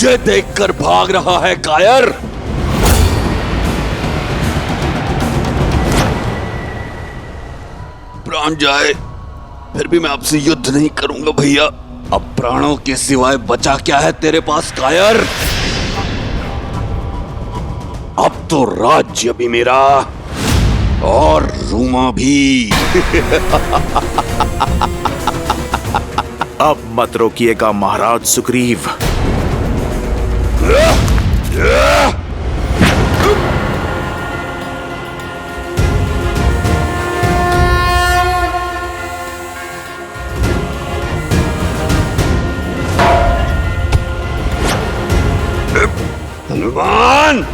मुझे देखकर भाग रहा है कायर? प्राण जाए फिर भी मैं आपसे युद्ध नहीं करूंगा भैया। अब प्राणों के सिवाय बचा क्या है तेरे पास कायर? अब तो राज्य भी मेरा और रूमा भी। अब मत रोकिएगा महाराज सुग्रीव। हनुमान!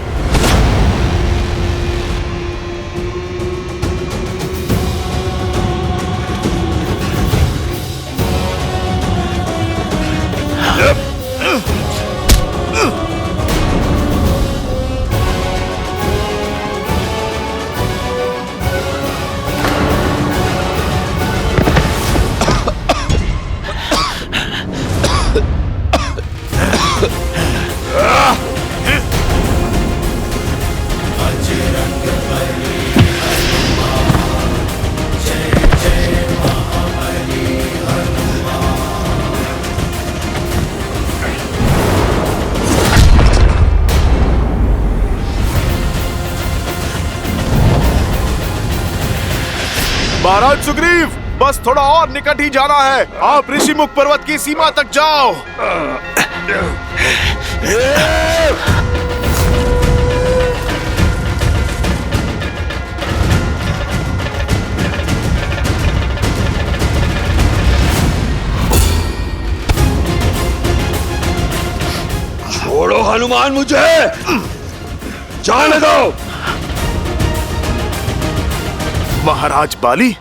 महाराज सुग्रीव, बस थोड़ा और निकट ही जाना है। आप ऋषिमुख पर्वत की सीमा तक जाओ। छोड़ो हनुमान, मुझे जाने दो। महाराज बाली,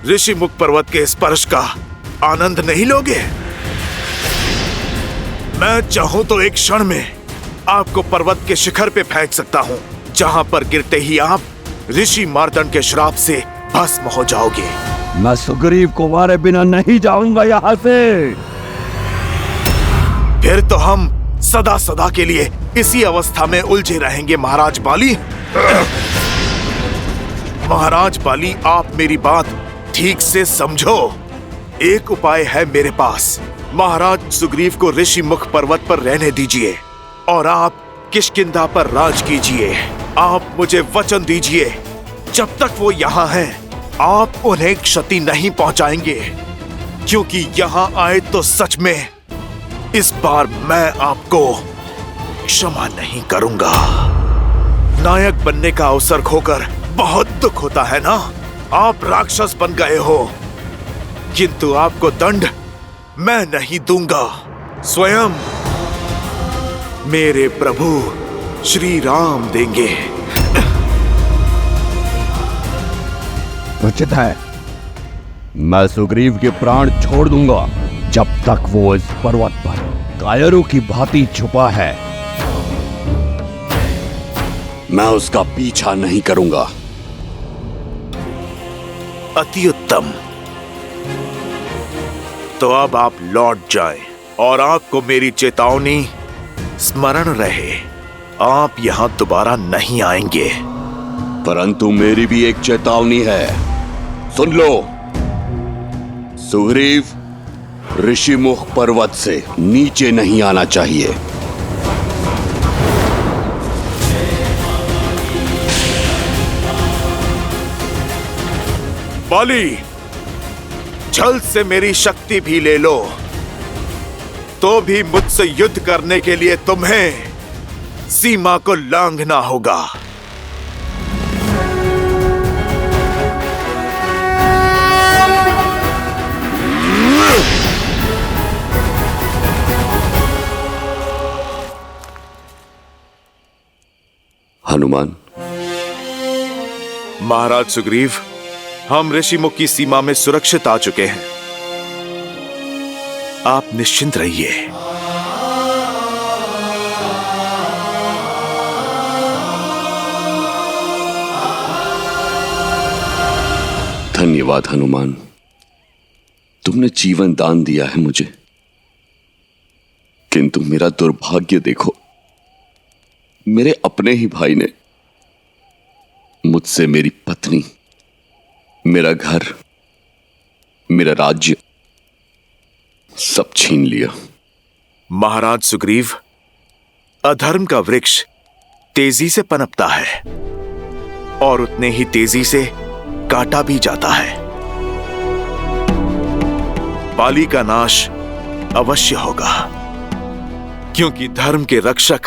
ऋषिमुख पर्वत के स्पर्श का आनंद नहीं लोगे? मैं चाहूं तो एक क्षण में आपको पर्वत के शिखर पे फेंक सकता हूं, जहां पर गिरते ही आप ऋषि मार्दंड के श्राप से भस्म हो जाओगे। मैं सुग्रीव को मारे बिना नहीं जाऊंगा यहां से। फिर तो हम सदा सदा के लिए इसी अवस्था में उलझे रहेंगे महाराज बाली। महाराज बाली, आप मेरी बात ठीक से समझो। एक उपाय है मेरे पास। महाराज सुग्रीव को ऋषिमुख पर्वत पर रहने दीजिए और आप किष्किंधा पर राज कीजिए। आप मुझे वचन दीजिए, जब तक वो यहाँ हैं, आप उन्हें क्षति नहीं पहुंचाएंगे, क्योंकि यहाँ आए तो सच में इस बार मैं आपको क्षमा नहीं करूंगा। नायक बनने का अवसर खोकर बहुत दुख होता है ना। आप राक्षस बन गए हो, किंतु आपको दंड मैं नहीं दूंगा। स्वयं मेरे प्रभु श्री राम देंगे। उचित है, मैं सुग्रीव के प्राण छोड़ दूंगा जब तक वो इस पर्वत पर कायरों की भांति छुपा है। मैं उसका पीछा नहीं करूंगा। अति उत्तम। तो अब आप लौट जाएं और आपको मेरी चेतावनी स्मरण रहे, आप यहां दोबारा नहीं आएंगे। परंतु मेरी भी एक चेतावनी है, सुन लो। सुग्रीव ऋषिमुख पर्वत से नीचे नहीं आना चाहिए। बाली, छल से मेरी शक्ति भी ले लो, तो भी मुझसे युद्ध करने के लिए तुम्हें सीमा को लांघना होगा। हनुमान। महाराज सुग्रीव, हम ऋषिमुख की सीमा में सुरक्षित आ चुके हैं। आप निश्चिंत रहिए। धन्यवाद हनुमान, तुमने जीवन दान दिया है मुझे। किंतु मेरा दुर्भाग्य देखो, मेरे अपने ही भाई ने मुझसे मेरी पत्नी, मेरा घर, मेरा राज्य सब छीन लिया। महाराज सुग्रीव, अधर्म का वृक्ष तेजी से पनपता है और उतने ही तेजी से काटा भी जाता है। बाली का नाश अवश्य होगा, क्योंकि धर्म के रक्षक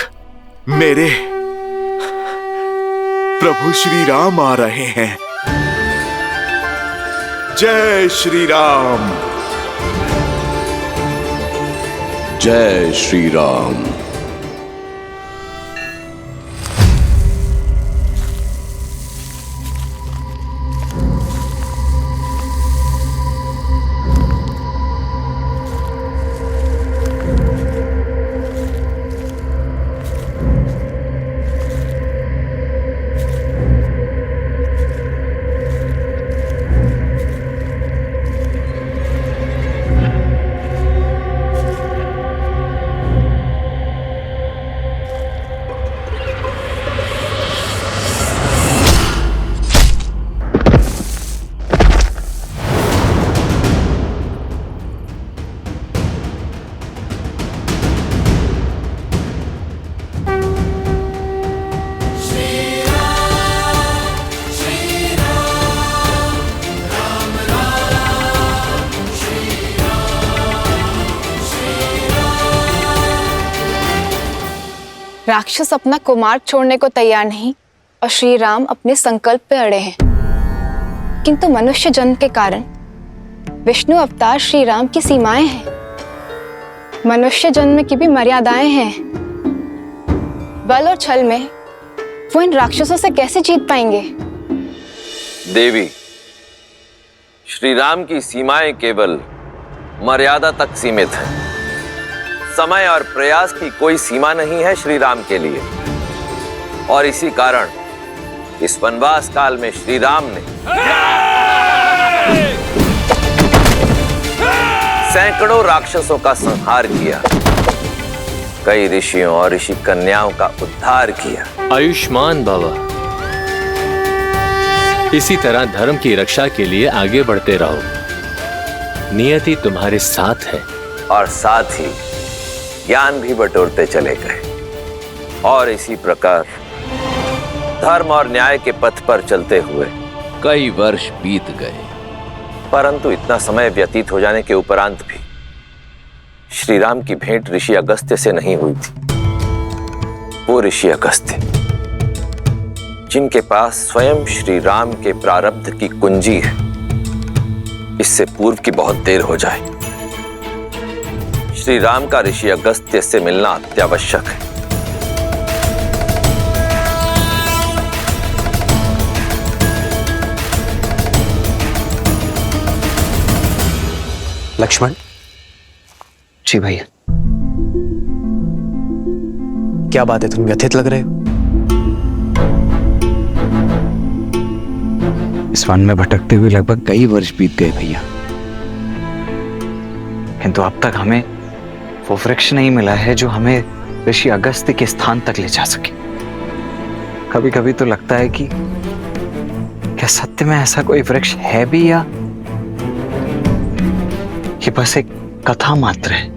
मेरे प्रभु श्री राम आ रहे हैं। जय श्री राम। जय श्री राम। राक्षस अपना कुमार्ग छोड़ने को तैयार नहीं और श्री राम अपने संकल्प पे अड़े हैं, किंतु मनुष्य जन्म के कारण विष्णु अवतार श्री राम की सीमाएं हैं। मनुष्य जन्म की भी मर्यादाएं हैं। बल और छल में वो इन राक्षसों से कैसे जीत पाएंगे? देवी, श्री राम की सीमाएं केवल मर्यादा तक सीमित हैं। समय और प्रयास की कोई सीमा नहीं है श्री राम के लिए, और इसी कारण इस वनवास काल में श्री राम ने सैकड़ों राक्षसों का संहार किया, कई ऋषियों और ऋषि कन्याओं का उद्धार किया। आयुष्मान बाबा, इसी तरह धर्म की रक्षा के लिए आगे बढ़ते रहो। नियति तुम्हारे साथ है। और साथ ही ज्ञान भी बटोरते चले गए, और इसी प्रकार धर्म और न्याय के पथ पर चलते हुए कई वर्ष बीत गए। परंतु इतना समय व्यतीत हो जाने के उपरांत भी श्री राम की भेंट ऋषि अगस्त्य से नहीं हुई थी। वो ऋषि अगस्त्य जिनके पास स्वयं श्री राम के प्रारब्ध की कुंजी है, इससे पूर्व की बहुत देर हो जाए, श्री राम का ऋषि अगस्त्य से मिलना अत्यावश्यक है। लक्ष्मण जी भैया, क्या बात है, तुम व्यथित लग रहे हो? इस वन में भटकते हुए लगभग कई वर्ष बीत गए भैया, किंतु अब तक हमें वो वृक्ष नहीं मिला है जो हमें ऋषि अगस्त्य के स्थान तक ले जा सके। कभी कभी तो लगता है कि क्या सत्य में ऐसा कोई वृक्ष है भी, या ये बस एक कथा मात्र है?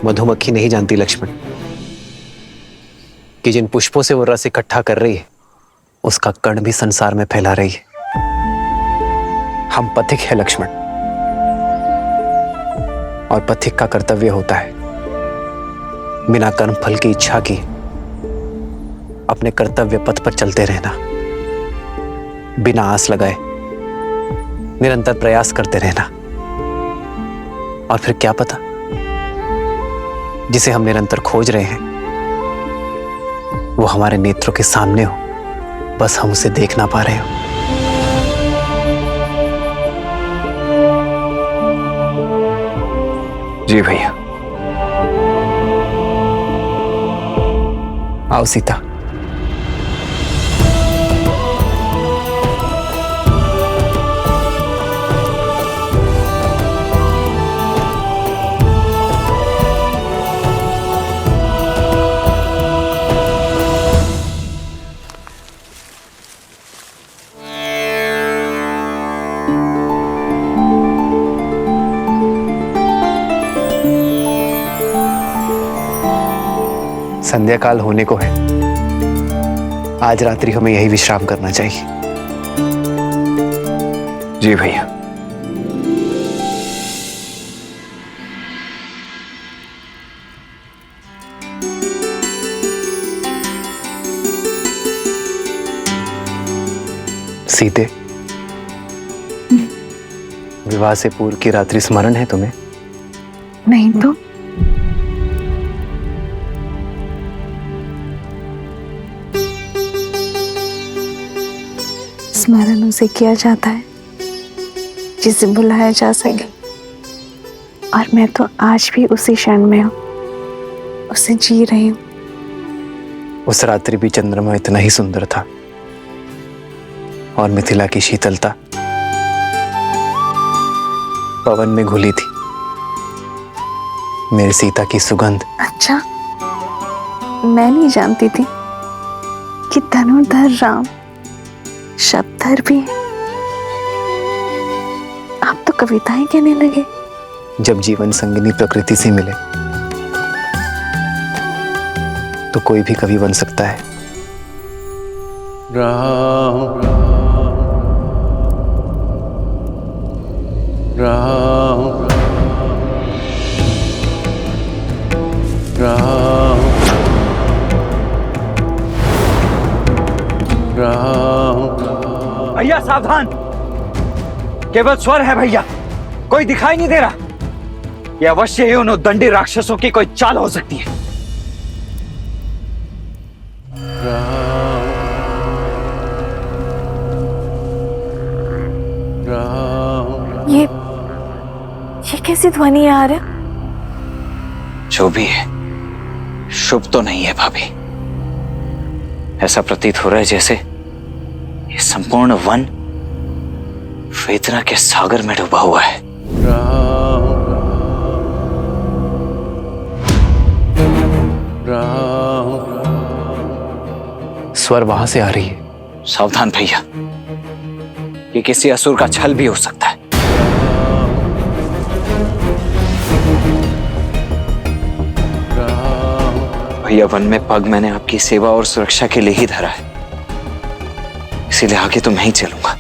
मधुमक्खी नहीं जानती लक्ष्मण कि जिन पुष्पों से वो रस इकट्ठा कर रही है उसका कण भी संसार में फैला रही है। हम पथिक है लक्ष्मण, और पथिक का कर्तव्य होता है बिना कर्म फल की इच्छा की अपने कर्तव्य पथ पर चलते रहना, बिना आस लगाए निरंतर प्रयास करते रहना। और फिर क्या पता, जिसे हम निरंतर खोज रहे हैं वो हमारे नेत्रों के सामने हो, बस हम उसे देख ना पा रहे हो। जी भैया। आओ सीता। संध्या काल होने को है। आज रात्रि हमें यही विश्राम करना चाहिए। जी भैया। सीते, विवाह से पूर्व की रात्रि स्मरण है तुम्हें? नहीं तो स्मरण उसे किया जाता है जिसे बुलाया जा सके, और मैं तो आज भी उसी क्षण में हूँ, उसे जी रही हूँ। उस रात्रि भी चंद्रमा इतना ही सुंदर था, और मिथिला की शीतलता पवन में घुली थी। मेरी सीता की सुगंध। अच्छा, मैं नहीं जानती थी कि धनुर्धर राम शब्दधर भी है। आप तो कविताएं कहने लगे। जब जीवन संगिनी प्रकृति से मिले तो कोई भी कवि बन सकता है। राम राम राम राम। भैया सावधान, केवल स्वर है भैया, कोई दिखाई नहीं दे रहा। यह अवश्य ही उन उद्दंडी राक्षसों की कोई चाल हो सकती है। ये कैसी ध्वनि आ रहा? जो भी है, शुभ तो नहीं है भाभी। ऐसा प्रतीत हो रहा है जैसे ये संपूर्ण वन वेदना के सागर में डूबा हुआ है। स्वर वहां से आ रही है। सावधान भैया, ये किसी असुर का छल भी हो सकता है। भैया, वन में पग मैंने आपकी सेवा और सुरक्षा के लिए ही धरा है, इसीलिए आगे तो मैं ही चलूंगा।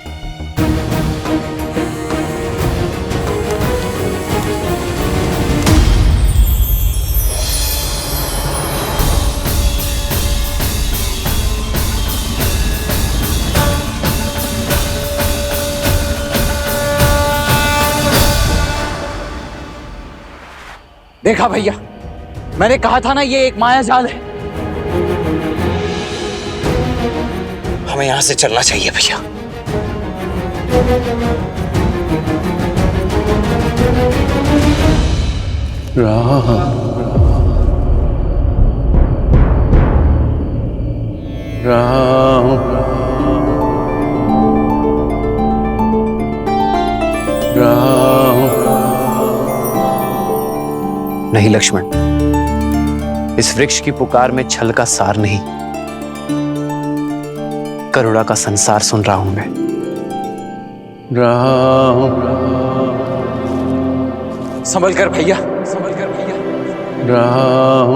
देखा भैया, मैंने कहा था ना ये एक माया जाल है। हमें यहां से चलना चाहिए भैया। राम राम राम। नहीं लक्ष्मण, इस वृक्ष की पुकार में छल का सार नहीं, करुणा का संसार सुन रहा हूं मैं। राम संभल कर भैया, संभल कर भैया। राम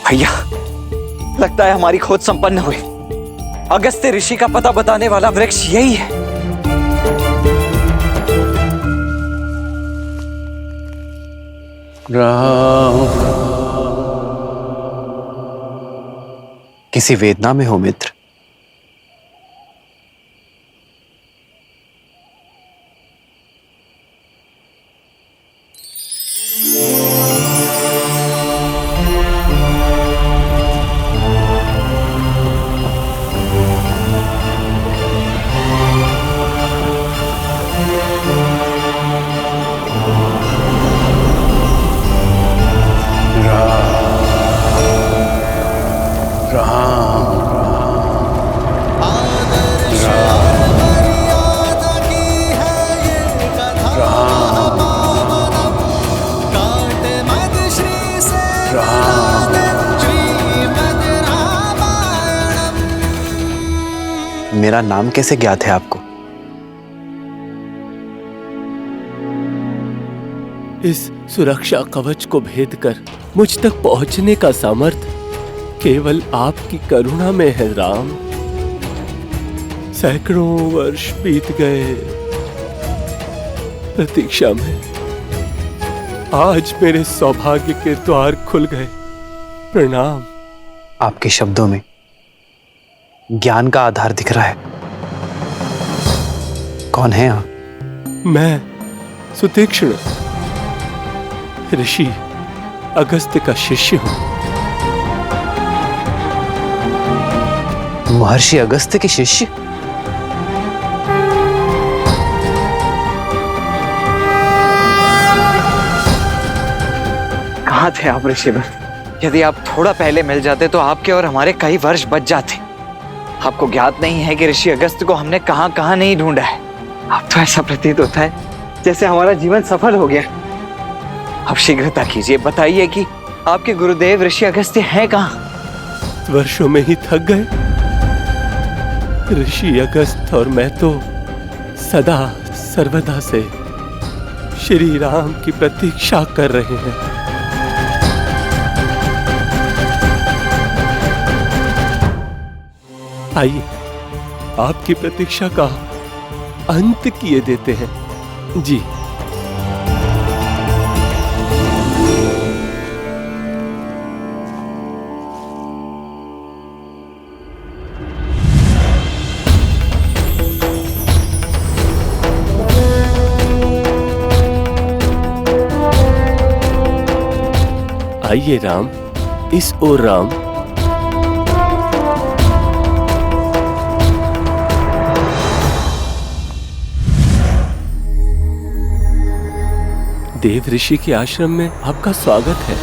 भैया, लगता है हमारी खोज संपन्न हुई। अगस्त्य ऋषि का पता बताने वाला वृक्ष यही है। राम किसी वेदना में हो मित्र। राम मेरा नाम कैसे ज्ञात है आपको? इस सुरक्षा कवच को भेद कर मुझ तक पहुंचने का सामर्थ्य केवल आपकी करुणा में है राम। सैकड़ों वर्ष बीत गए प्रतीक्षा में, आज मेरे सौभाग्य के द्वार खुल गए। प्रणाम। आपके शब्दों में ज्ञान का आधार दिख रहा है। कौन है आप? मैं सुतीक्ष्ण, ऋषि अगस्त्य का शिष्य हूं। महर्षि अगस्त्य के शिष्य? कहाँ थे आप ऋषिवर? यदि आप थोड़ा पहले मिल जाते तो आपके और हमारे कई वर्ष बच जाते। आपको ज्ञात नहीं है कि ऋषि अगस्त्य को हमने कहां कहां नहीं ढूंढा है। अब तो ऐसा प्रतीत होता है जैसे हमारा जीवन सफल हो गया। अब शीघ्रता कीजिए, बताइए कि आपके गुरुदेव ऋषि अगस्त्य हैं कहां? वर्षों में ही थक गए। ऋषि अगस्त्य और मैं तो सदा सर्वदा से श्री राम की प्रतीक्षा कर रहे हैं। आइए, आपकी प्रतीक्षा का अंत किए देते हैं। जी। आइए राम, इस ओर राम। देव ऋषि के आश्रम में आपका स्वागत है।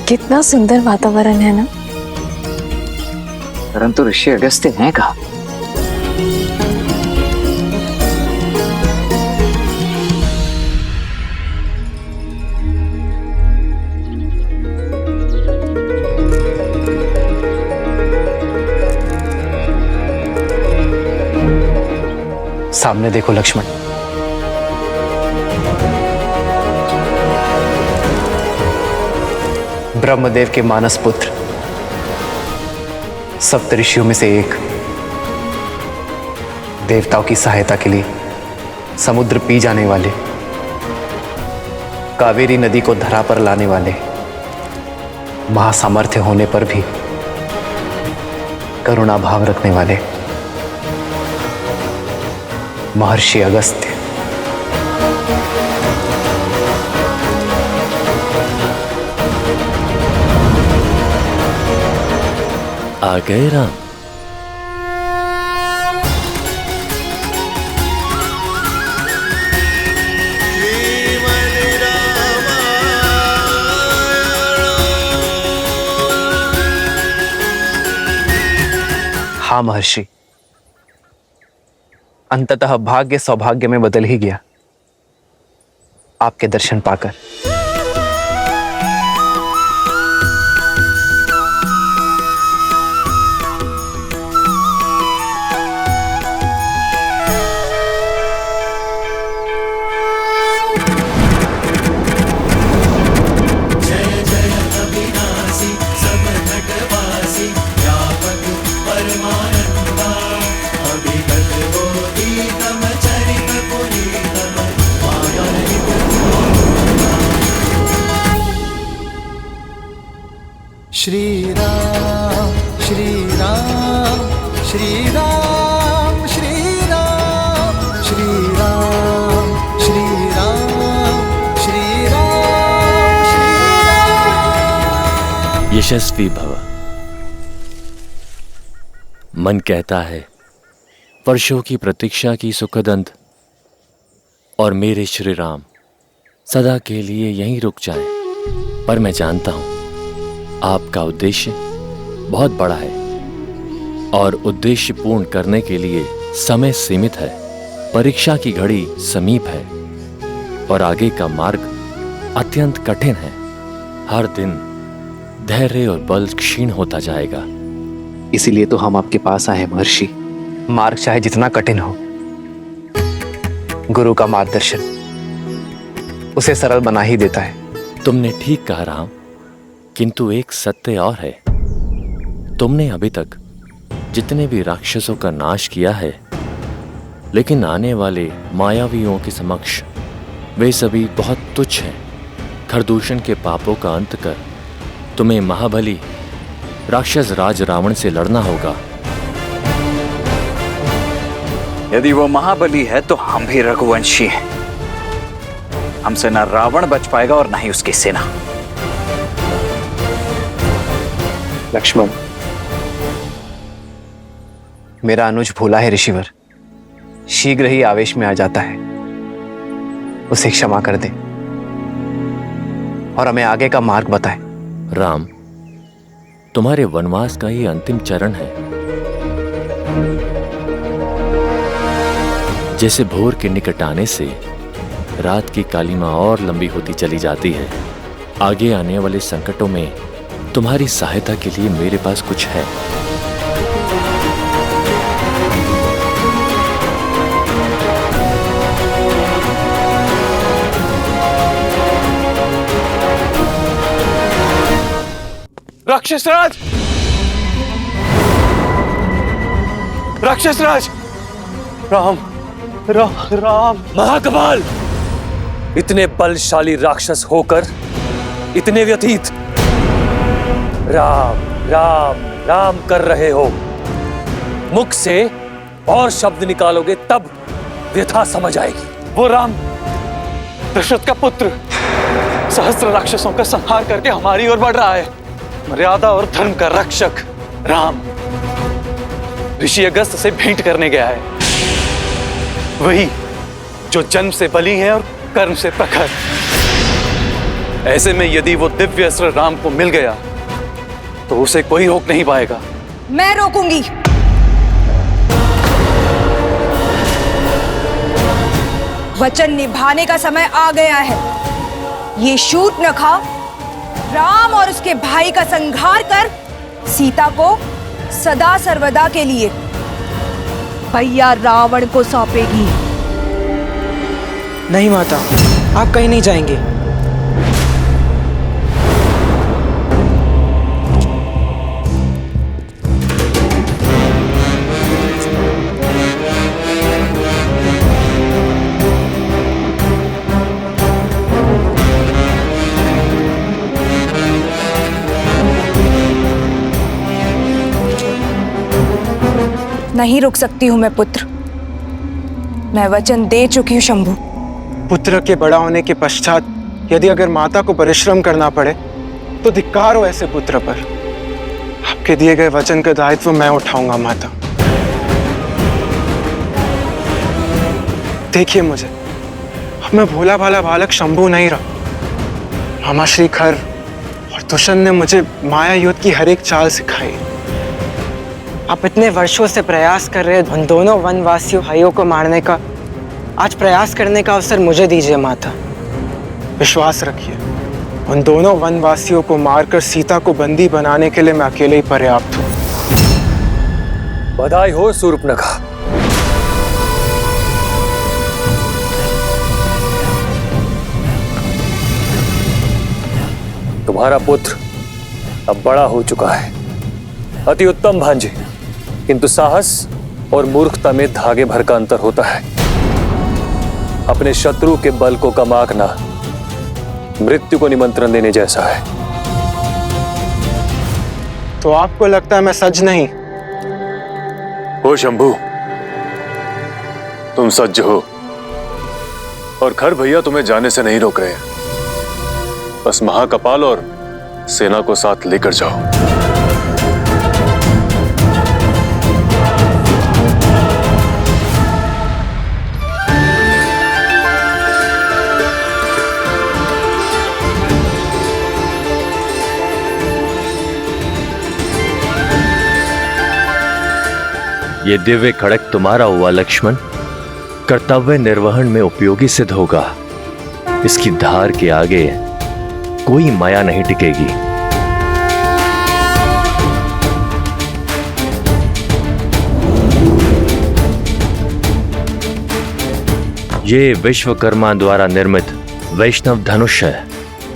कितना सुंदर वातावरण है ना। परंतु ऋषि अगस्त्य हैं कहाँ? सामने देखो लक्ष्मण। ब्रह्मदेव के मानस पुत्र, सप्तऋषियों में से एक, देवताओं की सहायता के लिए समुद्र पी जाने वाले, कावेरी नदी को धरा पर लाने वाले, महासामर्थ्य होने पर भी करुणा भाव रखने वाले महर्षि अगस्त्य। आ गए राम। हाँ महर्षि, अंततः भाग्य सौभाग्य में बदल ही गया आपके दर्शन पाकर। श्री राम श्री राम श्री राम श्री राम श्री राम श्री राम श्री राम श्री राम। यशस्वी भव। मन कहता है वर्षों की प्रतीक्षा की सुखद अंत और मेरे श्री राम सदा के लिए यहीं रुक जाएं, पर मैं जानता हूं आपका उद्देश्य बहुत बड़ा है और उद्देश्य पूर्ण करने के लिए समय सीमित है। परीक्षा की घड़ी समीप है और आगे का मार्ग अत्यंत कठिन है। हर दिन धैर्य और बल क्षीण होता जाएगा। इसीलिए तो हम आपके पास आए हैं महर्षि। मार्ग चाहे जितना कठिन हो, गुरु का मार्गदर्शन उसे सरल बना ही देता है। तुमने ठीक कहा राम, किंतु एक सत्य और है। तुमने अभी तक जितने भी राक्षसों का नाश किया है, लेकिन आने वाले मायावियों के समक्ष वे सभी बहुत तुच्छ हैं। खरदूषण के पापों का अंत कर तुम्हें महाबली राक्षस राज रावण से लड़ना होगा। यदि वो महाबली है तो हम भी रघुवंशी हैं। हमसे ना रावण बच पाएगा और ना ही उसकी सेना। लक्ष्मण, मेरा अनुज भोला है ऋषिवर, शीघ्र ही आवेश में आ जाता है। उसे क्षमा कर दे और हमें आगे का मार्ग बताए। राम, तुम्हारे वनवास का ही अंतिम चरण है। जैसे भोर के निकट आने से रात की कालिमा और लंबी होती चली जाती है, आगे आने वाले संकटों में तुम्हारी सहायता के लिए मेरे पास कुछ है। राक्षसराज! राक्षसराज! राम राम राम! महाकपाल, इतने बलशाली राक्षस होकर इतने व्यतीत राम राम राम कर रहे हो। मुख से और शब्द निकालोगे तब व्यथा समझ आएगी। वो राम दशरथ का पुत्र सहस्त्र राक्षसों का संहार करके हमारी ओर बढ़ रहा है। मर्यादा और धर्म का रक्षक राम ऋषि अगस्त से भेंट करने गया है। वही जो जन्म से बली है और कर्म से प्रखर। ऐसे में यदि वो दिव्य अस्त्र राम को मिल गया तो उसे कोई रोक नहीं पाएगा। मैं रोकूंगी। वचन निभाने का समय आ गया है। ये शूर्पणखा राम और उसके भाई का संहार कर सीता को सदा सर्वदा के लिए भैया रावण को सौंपेगी। नहीं माता, आप कहीं नहीं जाएंगे। नहीं रुक सकती हूं मैं पुत्र। मैं वचन दे चुकी हूं शंभू। पुत्र के बड़ा होने के पश्चात यदि अगर माता को परिश्रम करना पड़े तो धिक्कार हो ऐसे पुत्र पर। आपके दिए गए वचन का दायित्व मैं उठाऊंगा माता। देखिए मुझे, अब मैं भोला भाला बालक शंभू नहीं रहा। मामा श्री खर और दुष्यंत ने मुझे माया युद्ध की हर एक चाल सिखाई। आप इतने वर्षों से प्रयास कर रहे उन दोनों वनवासियों भाइयों को मारने का आज प्रयास करने का अवसर मुझे दीजिए माता। विश्वास रखिए, उन दोनों वनवासियों को मारकर सीता को बंदी बनाने के लिए मैं अकेले ही पर्याप्त हूं। बधाई हो शूर्पणखा। तुम्हारा पुत्र अब बड़ा हो चुका है। अति उत्तम भांजे, किंतु साहस और मूर्खता में धागे भर का अंतर होता है। अपने शत्रु के बल को कम आंकना मृत्यु को निमंत्रण देने जैसा है। तो आपको लगता है मैं सज नहीं? हो शंभू, तुम सज्ज हो और खर भैया तुम्हें जाने से नहीं रोक रहे। बस महाकपाल और सेना को साथ लेकर जाओ। ये दिव्य खड़क तुम्हारा हुआ लक्ष्मण, कर्तव्य निर्वहन में उपयोगी सिद्ध होगा। इसकी धार के आगे कोई माया नहीं टिकेगी। ये विश्वकर्मा द्वारा निर्मित वैष्णव धनुष है।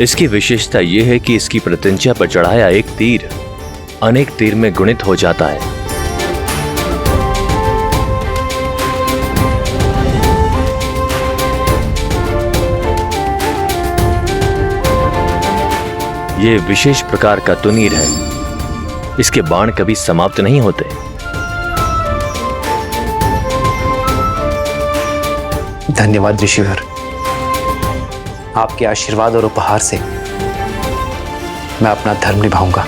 इसकी विशेषता यह है कि इसकी प्रत्यंचा पर चढ़ाया एक तीर अनेक तीर में गुणित हो जाता है। ये विशेष प्रकार का तुनीर है। इसके बाण कभी समाप्त नहीं होते। धन्यवाद ऋषिवर। आपके आशीर्वाद और उपहार से मैं अपना धर्म निभाऊंगा।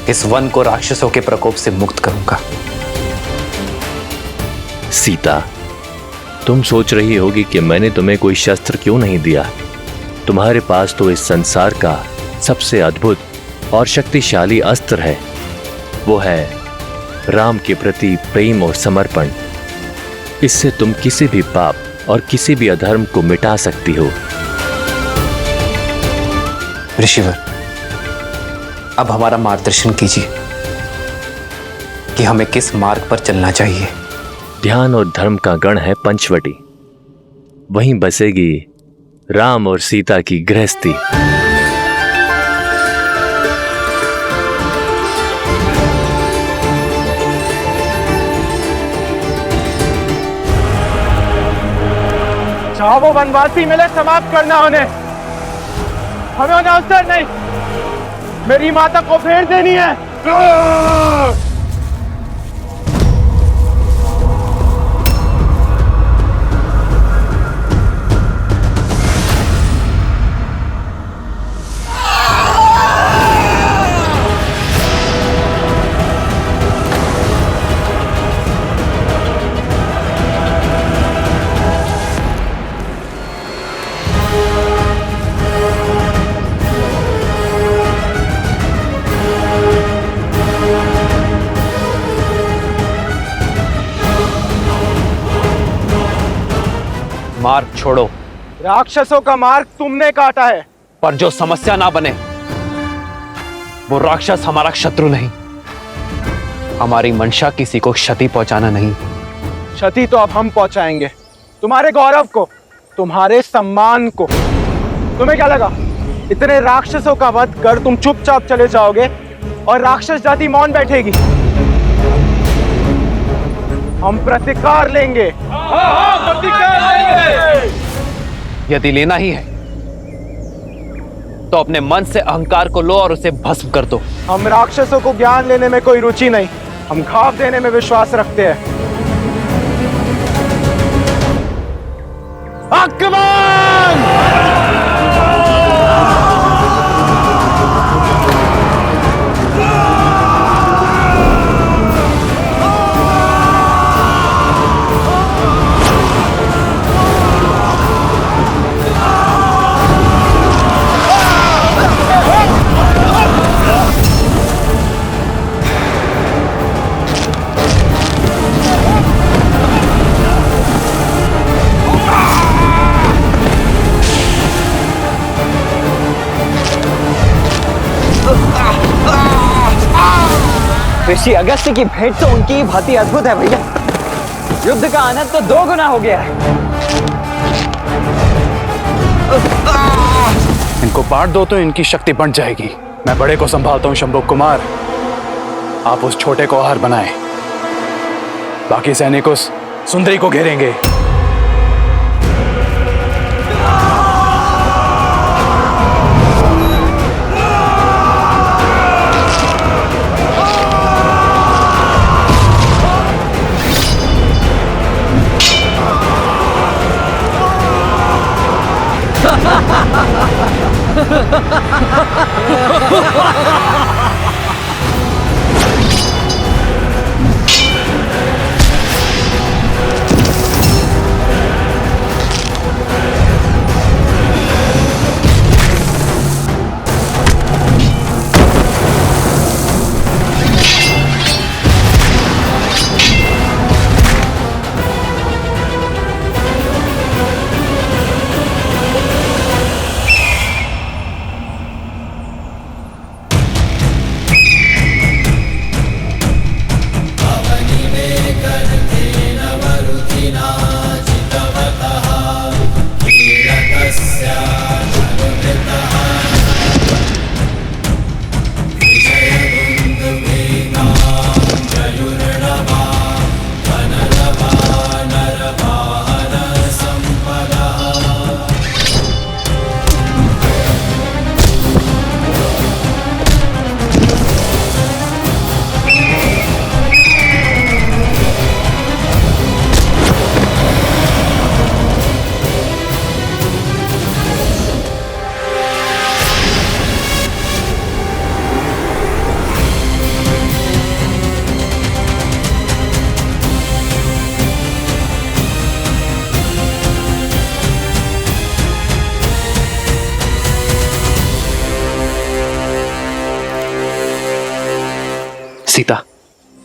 इस वन को राक्षसों के प्रकोप से मुक्त करूंगा। सीता, तुम सोच रही होगी कि मैंने तुम्हें कोई शस्त्र क्यों नहीं दिया। तुम्हारे पास तो इस संसार का सबसे अद्भुत और शक्तिशाली अस्त्र है। वो है राम के प्रति प्रेम और समर्पण। इससे तुम किसी भी पाप और किसी भी अधर्म को मिटा सकती हो। ऋषिवर, अब हमारा मार्गदर्शन कीजिए कि हमें किस मार्ग पर चलना चाहिए। ध्यान और धर्म का गण है पंचवटी। वहीं बसेगी राम और सीता की गृहस्थी। चाहो वो वनवासी मिले समाप्त करना उन्हें, हमें उन्हें अवसर नहीं। मेरी माता को फेर देनी है। मार्ग छोड़ो। राक्षसों का मार्ग तुमने काटा है, पर जो समस्या ना बने वो राक्षस हमारा शत्रु नहीं। हमारी मंशा किसी को क्षति पहुंचाना नहीं। क्षति तो अब हम पहुंचाएंगे, तुम्हारे गौरव को, तुम्हारे सम्मान को। तुम्हें क्या लगा इतने राक्षसों का वध कर तुम चुपचाप चले जाओगे और राक्षस जाति मौन बैठेगी? हम प्रतिकार लेंगे। प्रतिकार लेंगे। यदि लेना ही है तो अपने मन से अहंकार को लो और उसे भस्म कर दो। हम राक्षसों को ज्ञान लेने में कोई रुचि नहीं, हम घाव देने में विश्वास रखते हैं। आक्रमण! ऋषि अगस्त्य की भेंट तो उनकी ही भांति अद्भुत है भैया। युद्ध का आनंद तो 2 गुना हो गया है। इनको बांट दो तो इनकी शक्ति बढ़ जाएगी। मैं बड़े को संभालता हूं शंभु कुमार, आप उस छोटे को आहार बनाएं। बाकी सैनिक उस सुंदरी को घेरेंगे।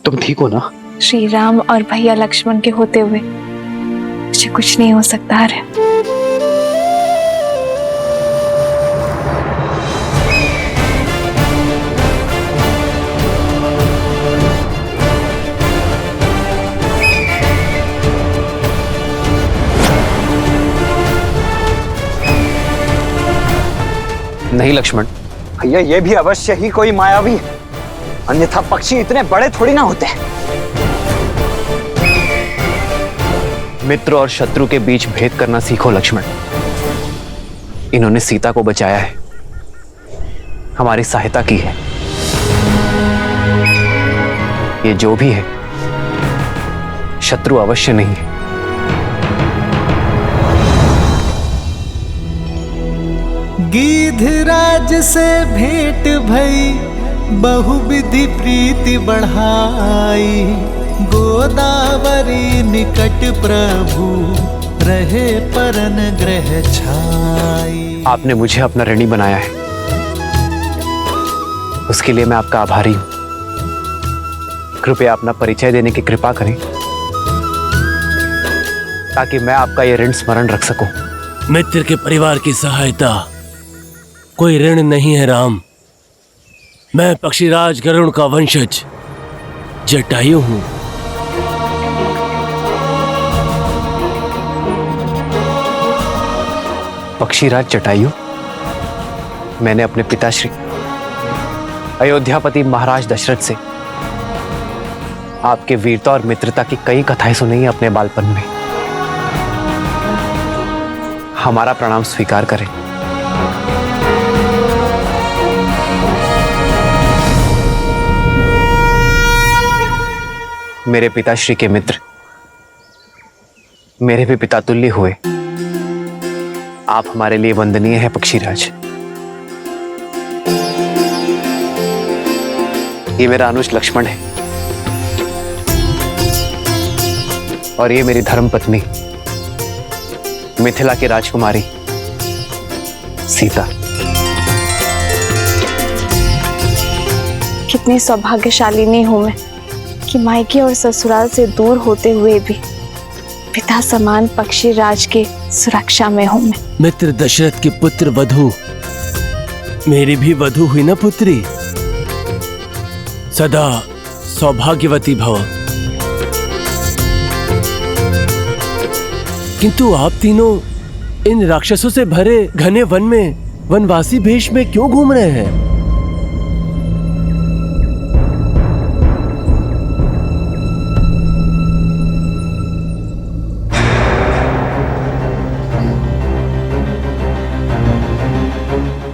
तुम ठीक हो ना? श्री राम और भैया लक्ष्मण के होते हुए मुझे कुछ नहीं हो सकता है। नहीं लक्ष्मण, भैया ये भी अवश्य ही कोई मायावी है, अन्यथा पक्षी इतने बड़े थोड़ी ना होते। मित्र और शत्रु के बीच भेद करना सीखो लक्ष्मण। इन्होंने सीता को बचाया है, हमारी सहायता की है। ये जो भी है शत्रु अवश्य नहीं है। गिद्धराज से भेंट भई बहुविधि प्रीति बढ़ाई, गोदावरी निकट प्रभु रहे परन ग्रह छाई। आपने मुझे अपना ऋणी बनाया है, उसके लिए मैं आपका आभारी हूं। कृपया अपना परिचय देने की कृपा करें ताकि मैं आपका यह ऋण स्मरण रख सकूं। मित्र के परिवार की सहायता कोई ऋण नहीं है राम। मैं पक्षीराज गरुड़ का वंशज जटायु हूं। पक्षीराज जटायु? मैंने अपने पिताश्री अयोध्यापति महाराज दशरथ से आपके वीरता और मित्रता की कई कथाएं सुनी हैं अपने बालपन में। हमारा प्रणाम स्वीकार करें। मेरे पिताश्री के मित्र मेरे भी पिता तुल्य हुए। आप हमारे लिए वंदनीय हैं पक्षीराज। ये मेरा अनुज लक्ष्मण है और ये मेरी धर्मपत्नी मिथिला की राजकुमारी सीता। कितनी सौभाग्यशालिनी हूं मैं कि मायके और ससुराल से दूर होते हुए भी पिता समान पक्षीराज के सुरक्षा में हूं मैं। मित्र दशरथ की पुत्र वधु मेरी भी वधु हुई ना पुत्री। सदा सौभाग्यवती भव। किंतु आप तीनों इन राक्षसों से भरे घने वन में वनवासी भेष में क्यों घूम रहे हैं?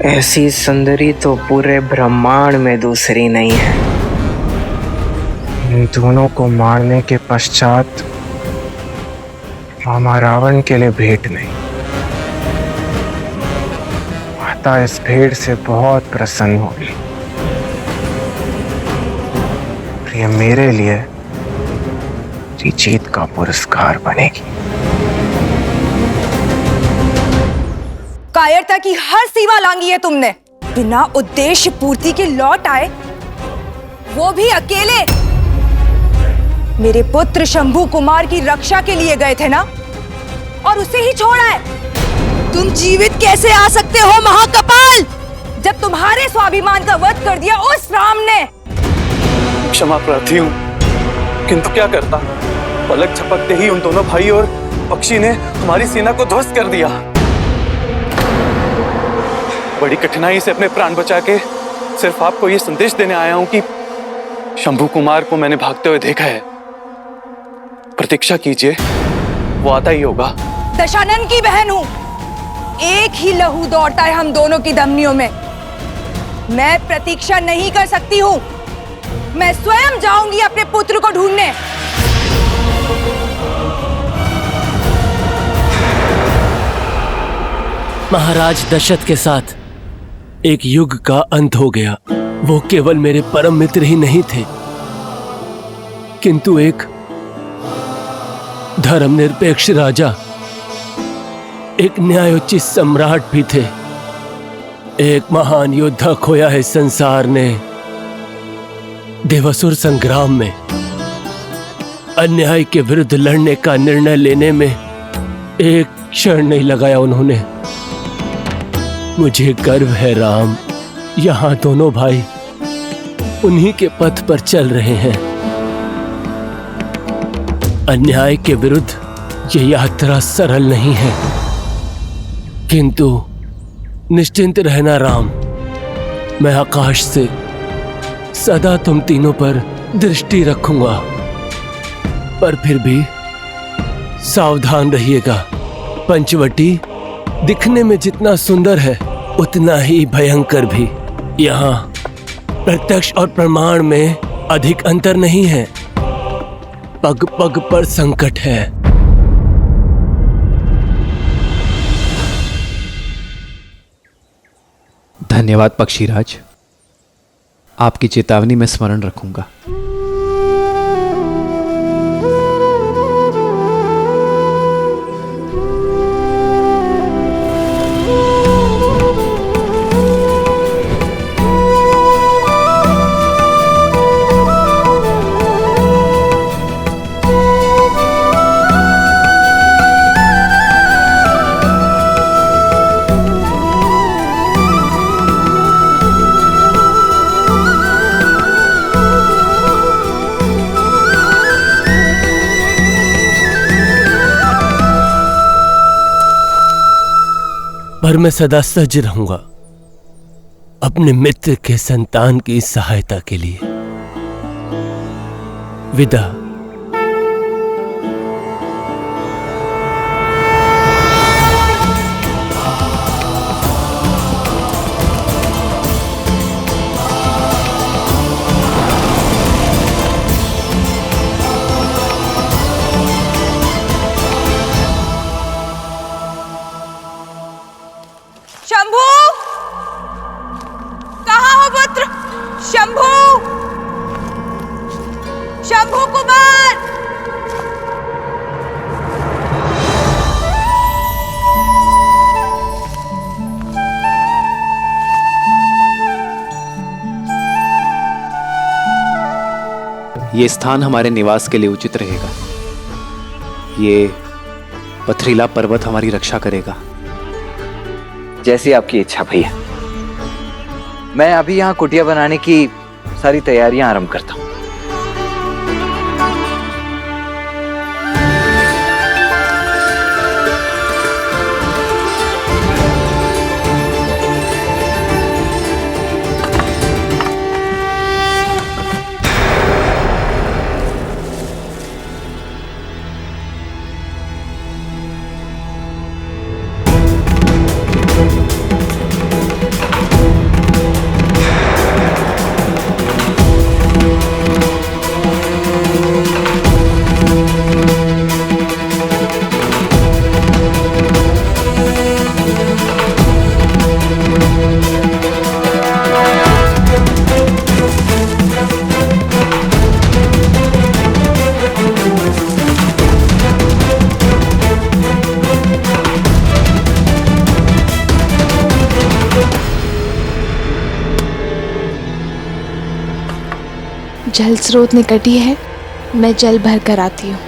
ऐसी सुंदरी तो पूरे ब्रह्मांड में दूसरी नहीं है। इन दोनों को मारने के पश्चात मामा रावण के लिए भेंट नहीं। माता इस भेंट से बहुत प्रसन्न होगी। ये मेरे लिए जीत का पुरस्कार बनेगी। कायरता की हर सीमा लांगी है तुमने। बिना उद्देश्य पूर्ति के लौट आए, वो भी अकेले। मेरे पुत्र शंभू कुमार की रक्षा के लिए गए थे ना, और उसे ही छोड़ा है। तुम जीवित कैसे आ सकते हो महाकपाल, जब तुम्हारे स्वाभिमान का वध कर दिया उस राम ने। क्षमा प्रार्थी हूं, किंतु क्या करता, पलक झपकते ही उन दोनों भाई और पक्षी ने हमारी सेना को ध्वस्त कर दिया। बड़ी कठिनाई से अपने प्राण बचा के सिर्फ आपको ये संदेश देने आया हूं कि शंभू कुमार को मैंने भागते हुए देखा है। प्रतीक्षा कीजिए, वो आता ही होगा। दशानन की बहन हूं, एक ही लहू दौड़ता है हम दोनों की धमनियों में। मैं प्रतीक्षा नहीं कर सकती हूं। मैं स्वयं जाऊंगी अपने पुत्र को ढूंढने। महाराज दशरथ के साथ एक युग का अंत हो गया। वो केवल मेरे परम मित्र ही नहीं थे, किंतु एक धर्मनिरपेक्ष राजा, एक न्यायोचित सम्राट भी थे। एक महान योद्धा खोया है संसार ने देवासुर संग्राम में। अन्याय के विरुद्ध लड़ने का निर्णय लेने में एक क्षण नहीं लगाया उन्होंने। मुझे गर्व है राम, यहाँ दोनों भाई उन्हीं के पथ पर चल रहे हैं। अन्याय के विरुद्ध ये यात्रा सरल नहीं है, किंतु निश्चिंत रहना राम, मैं आकाश से सदा तुम तीनों पर दृष्टि रखूंगा। पर फिर भी सावधान रहिएगा। पंचवटी दिखने में जितना सुंदर है उतना ही भयंकर भी। यहाँ प्रत्यक्ष और प्रमाण में अधिक अंतर नहीं है, पग पग पर संकट है। धन्यवाद पक्षीराज, आपकी चेतावनी मैं स्मरण रखूंगा। पर मैं सदा सज्ज रहूंगा अपने मित्र के संतान की सहायता के लिए। विदा। शंभू, कहाँ हो पुत्र? शंभू, शंभू कुमार। ये स्थान हमारे निवास के लिए उचित रहेगा। ये पथरीला पर्वत हमारी रक्षा करेगा। जैसी आपकी इच्छा भैया। मैं अभी यहाँ कुटिया बनाने की सारी तैयारियां आरंभ करता हूँ। जल स्रोत निकट ही है, मैं जल भर कर आती हूँ।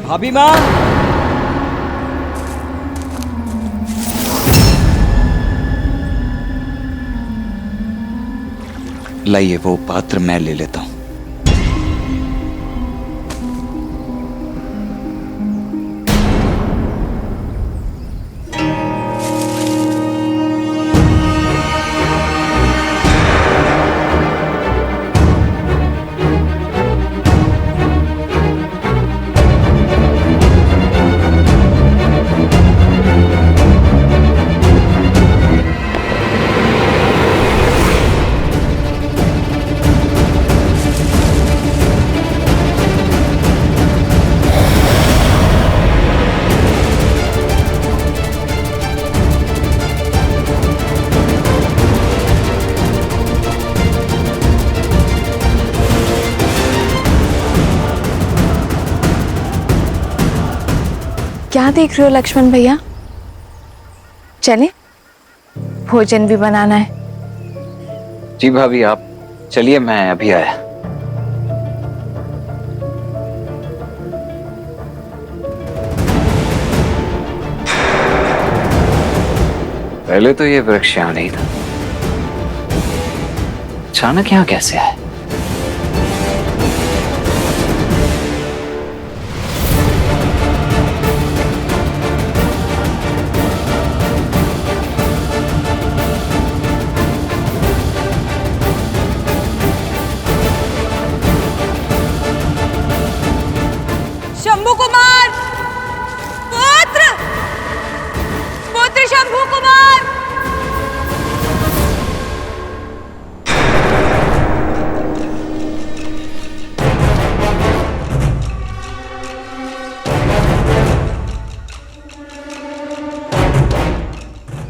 भाभी माँ, लाइए वो पात्र मैं ले लेता हूं। क्या देख रहे हो लक्ष्मण भैया? चले, भोजन भी बनाना है। जी भाभी, आप चलिए, मैं अभी आया। पहले तो ये वृक्ष यहां नहीं था, अचानक यहां कैसे आया? शंभू कुमार, पुत्र पुत्र शंभू कुमार।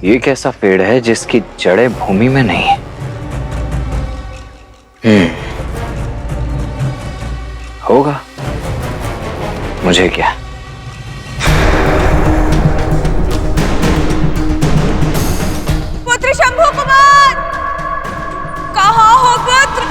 ये कैसा पेड़ है जिसकी जड़ें भूमि में नहीं है? होगा, मुझे क्या। पुत्र शंभू कुमार, कहाँ हो पुत्र?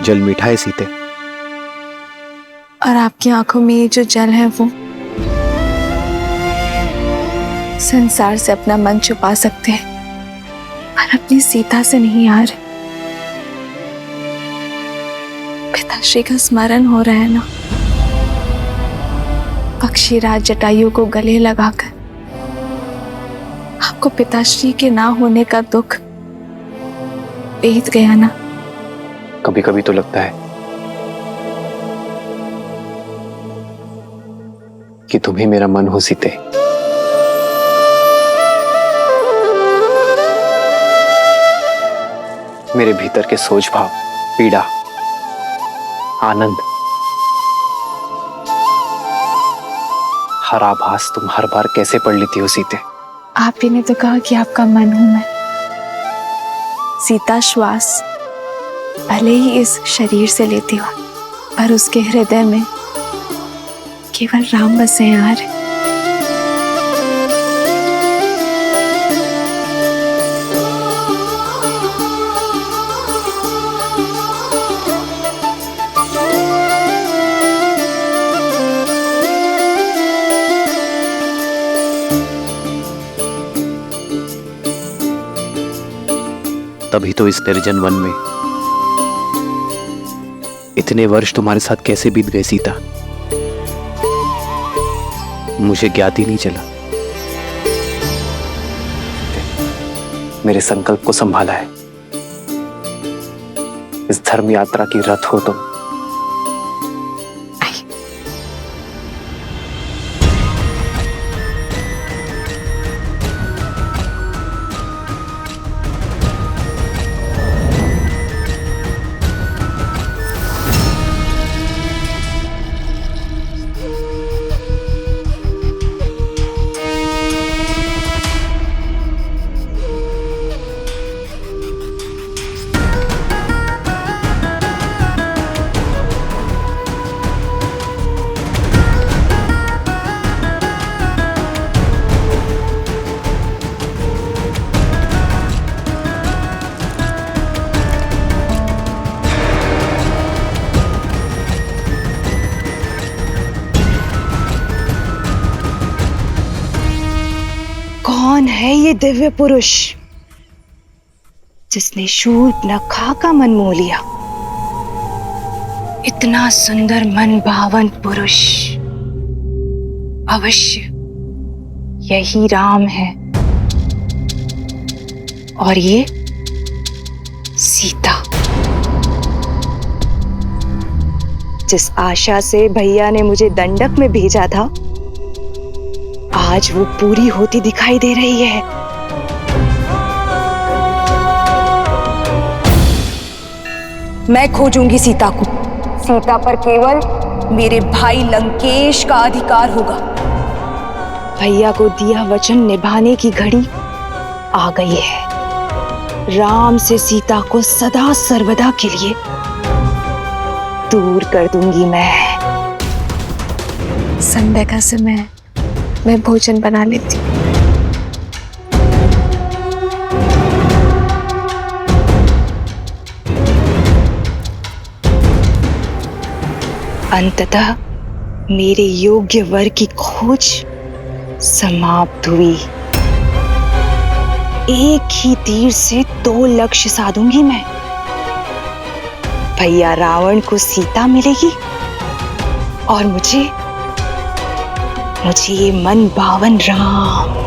जल मीठा है सीते, और आपकी आंखों में ये जो जल है वो संसार से अपना मन छुपा सकते हैं, पर अपनी सीता से नहीं यार। पिताश्री का स्मरण हो रहा है ना, पक्षीराज जटायु को गले लगाकर आपको पिताश्री के ना होने का दुख बीत गया ना। कभी कभी तो लगता है कि तुम ही मेरा मन हो सीते। मेरे भीतर के सोच भाव, पीड़ा, आनंद, हर आभास तुम हर बार कैसे पढ़ लेती हो सीते? आप ही ने तो कहा कि आपका मन हूं मैं। सीता श्वास भले ही इस शरीर से लेती हो, पर उसके हृदय में केवल राम बसे हैं यार। तभी तो इस निर्जन वन में इतने वर्ष तुम्हारे साथ कैसे बीत गए सीता, मुझे ज्ञात ही नहीं चला। मेरे संकल्प को संभाला है। इस धर्म यात्रा की रथ हो तुम। कौन है ये दिव्य पुरुष जिसने शूर्पणखा का मन मोह लिया? इतना सुंदर मन भावन पुरुष अवश्य यही राम है, और ये सीता। जिस आशा से भैया ने मुझे दंडक में भेजा था, आज वो पूरी होती दिखाई दे रही है। मैं खोजूंगी सीता को। सीता पर केवल मेरे भाई लंकेश का अधिकार होगा। भैया को दिया वचन निभाने की घड़ी आ गई है। राम से सीता को सदा सर्वदा के लिए दूर कर दूंगी मैं। संध्या का समय मैं भोजन बना लेती हूँ। अंततः मेरे योग्य वर की खोज समाप्त हुई। एक ही तीर से 2 लक्ष्य साधूंगी मैं। भैया रावण को सीता मिलेगी और मुझे ये मन भावन राम।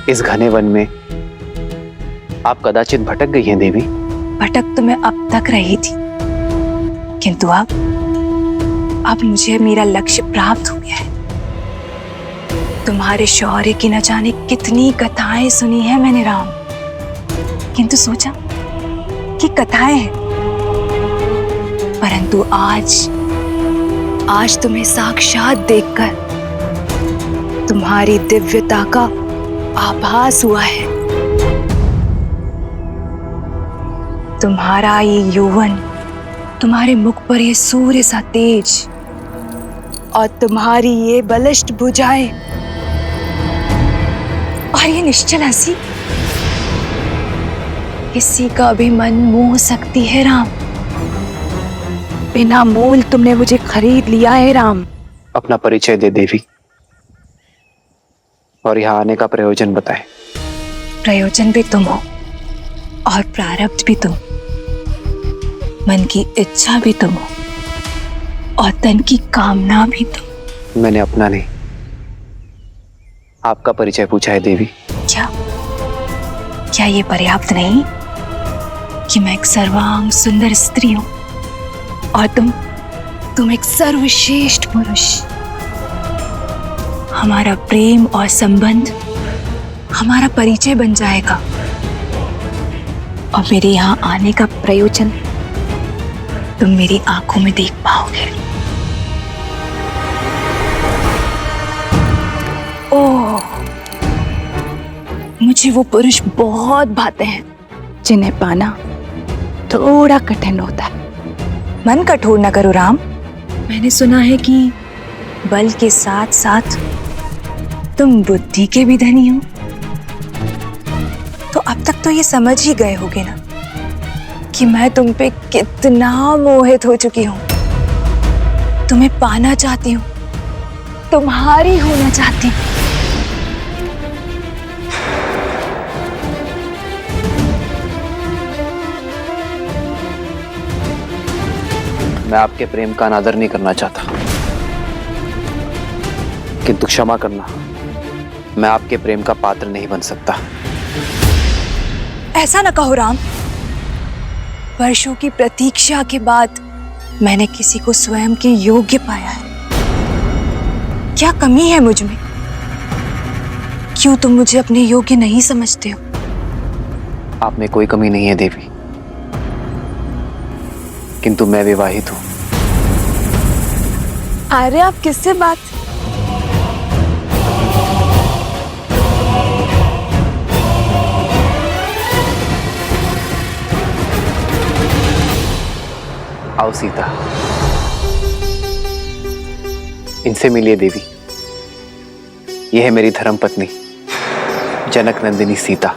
इस घने वन में आप कदाचित भटक गई हैं देवी। भटक तो मैं अब तक रही थी, किंतु अब मुझे मेरा लक्ष्य प्राप्त हो गया है। तुम्हारे शौर्य की न जाने कितनी कथाएं सुनी है मैंने राम, किंतु सोचा कि कथाएं हैं, परंतु आज तुम्हें साक्षात देखकर तुम्हारी दिव्यता का आभास हुआ है। तुम्हारा ये यौवन, तुम्हारे मुख पर ये सूर्य सा तेज और तुम्हारी ये बलिष्ठ भुजाएं और ये निश्चल हंसी किसी का भी मन मोह सकती है राम। बिना मोल तुमने मुझे खरीद लिया है राम। अपना परिचय दे देवी और यहाँ आने का प्रयोजन बताएं। प्रयोजन भी तुम हो और प्रारब्ध भी तुम, मन की इच्छा भी तुम हो और तन की कामना भी तुम। मैंने अपना नहीं, आपका परिचय पूछा है देवी। क्या ये पर्याप्त नहीं कि मैं एक सर्वांग सुंदर स्त्री हूं और तुम एक सर्वश्रेष्ठ पुरुष। हमारा प्रेम और संबंध हमारा परिचय बन जाएगा और मेरे यहाँ आने का प्रयोजन तुम मेरी आंखों में देख पाओगे। ओह, मुझे वो पुरुष बहुत भाते हैं जिन्हें पाना थोड़ा कठिन होता है। मन कठोर न करो राम। मैंने सुना है कि बल के साथ साथ तुम बुद्धि के भी धनी हो, तो अब तक तो ये समझ ही गए होगे ना कि मैं तुम पे कितना मोहित हो चुकी हूं। तुम्हें पाना चाहती हूं, तुम्हारी होना चाहती हूं। मैं आपके प्रेम का अनादर नहीं करना चाहता, किंतु क्षमा करना, मैं आपके प्रेम का पात्र नहीं बन सकता। ऐसा न कहो राम। वर्षों की प्रतीक्षा के बाद मैंने किसी को स्वयं के योग्य पाया है। क्या कमी है मुझ में? क्यों तुम मुझे अपने योग्य नहीं समझते हो? आप में कोई कमी नहीं है देवी, किंतु मैं विवाहित हूं। अरे आप किससे बात? आओ सीता, इनसे मिलिए देवी। यह है मेरी धर्म पत्नी जनक नंदिनी सीता।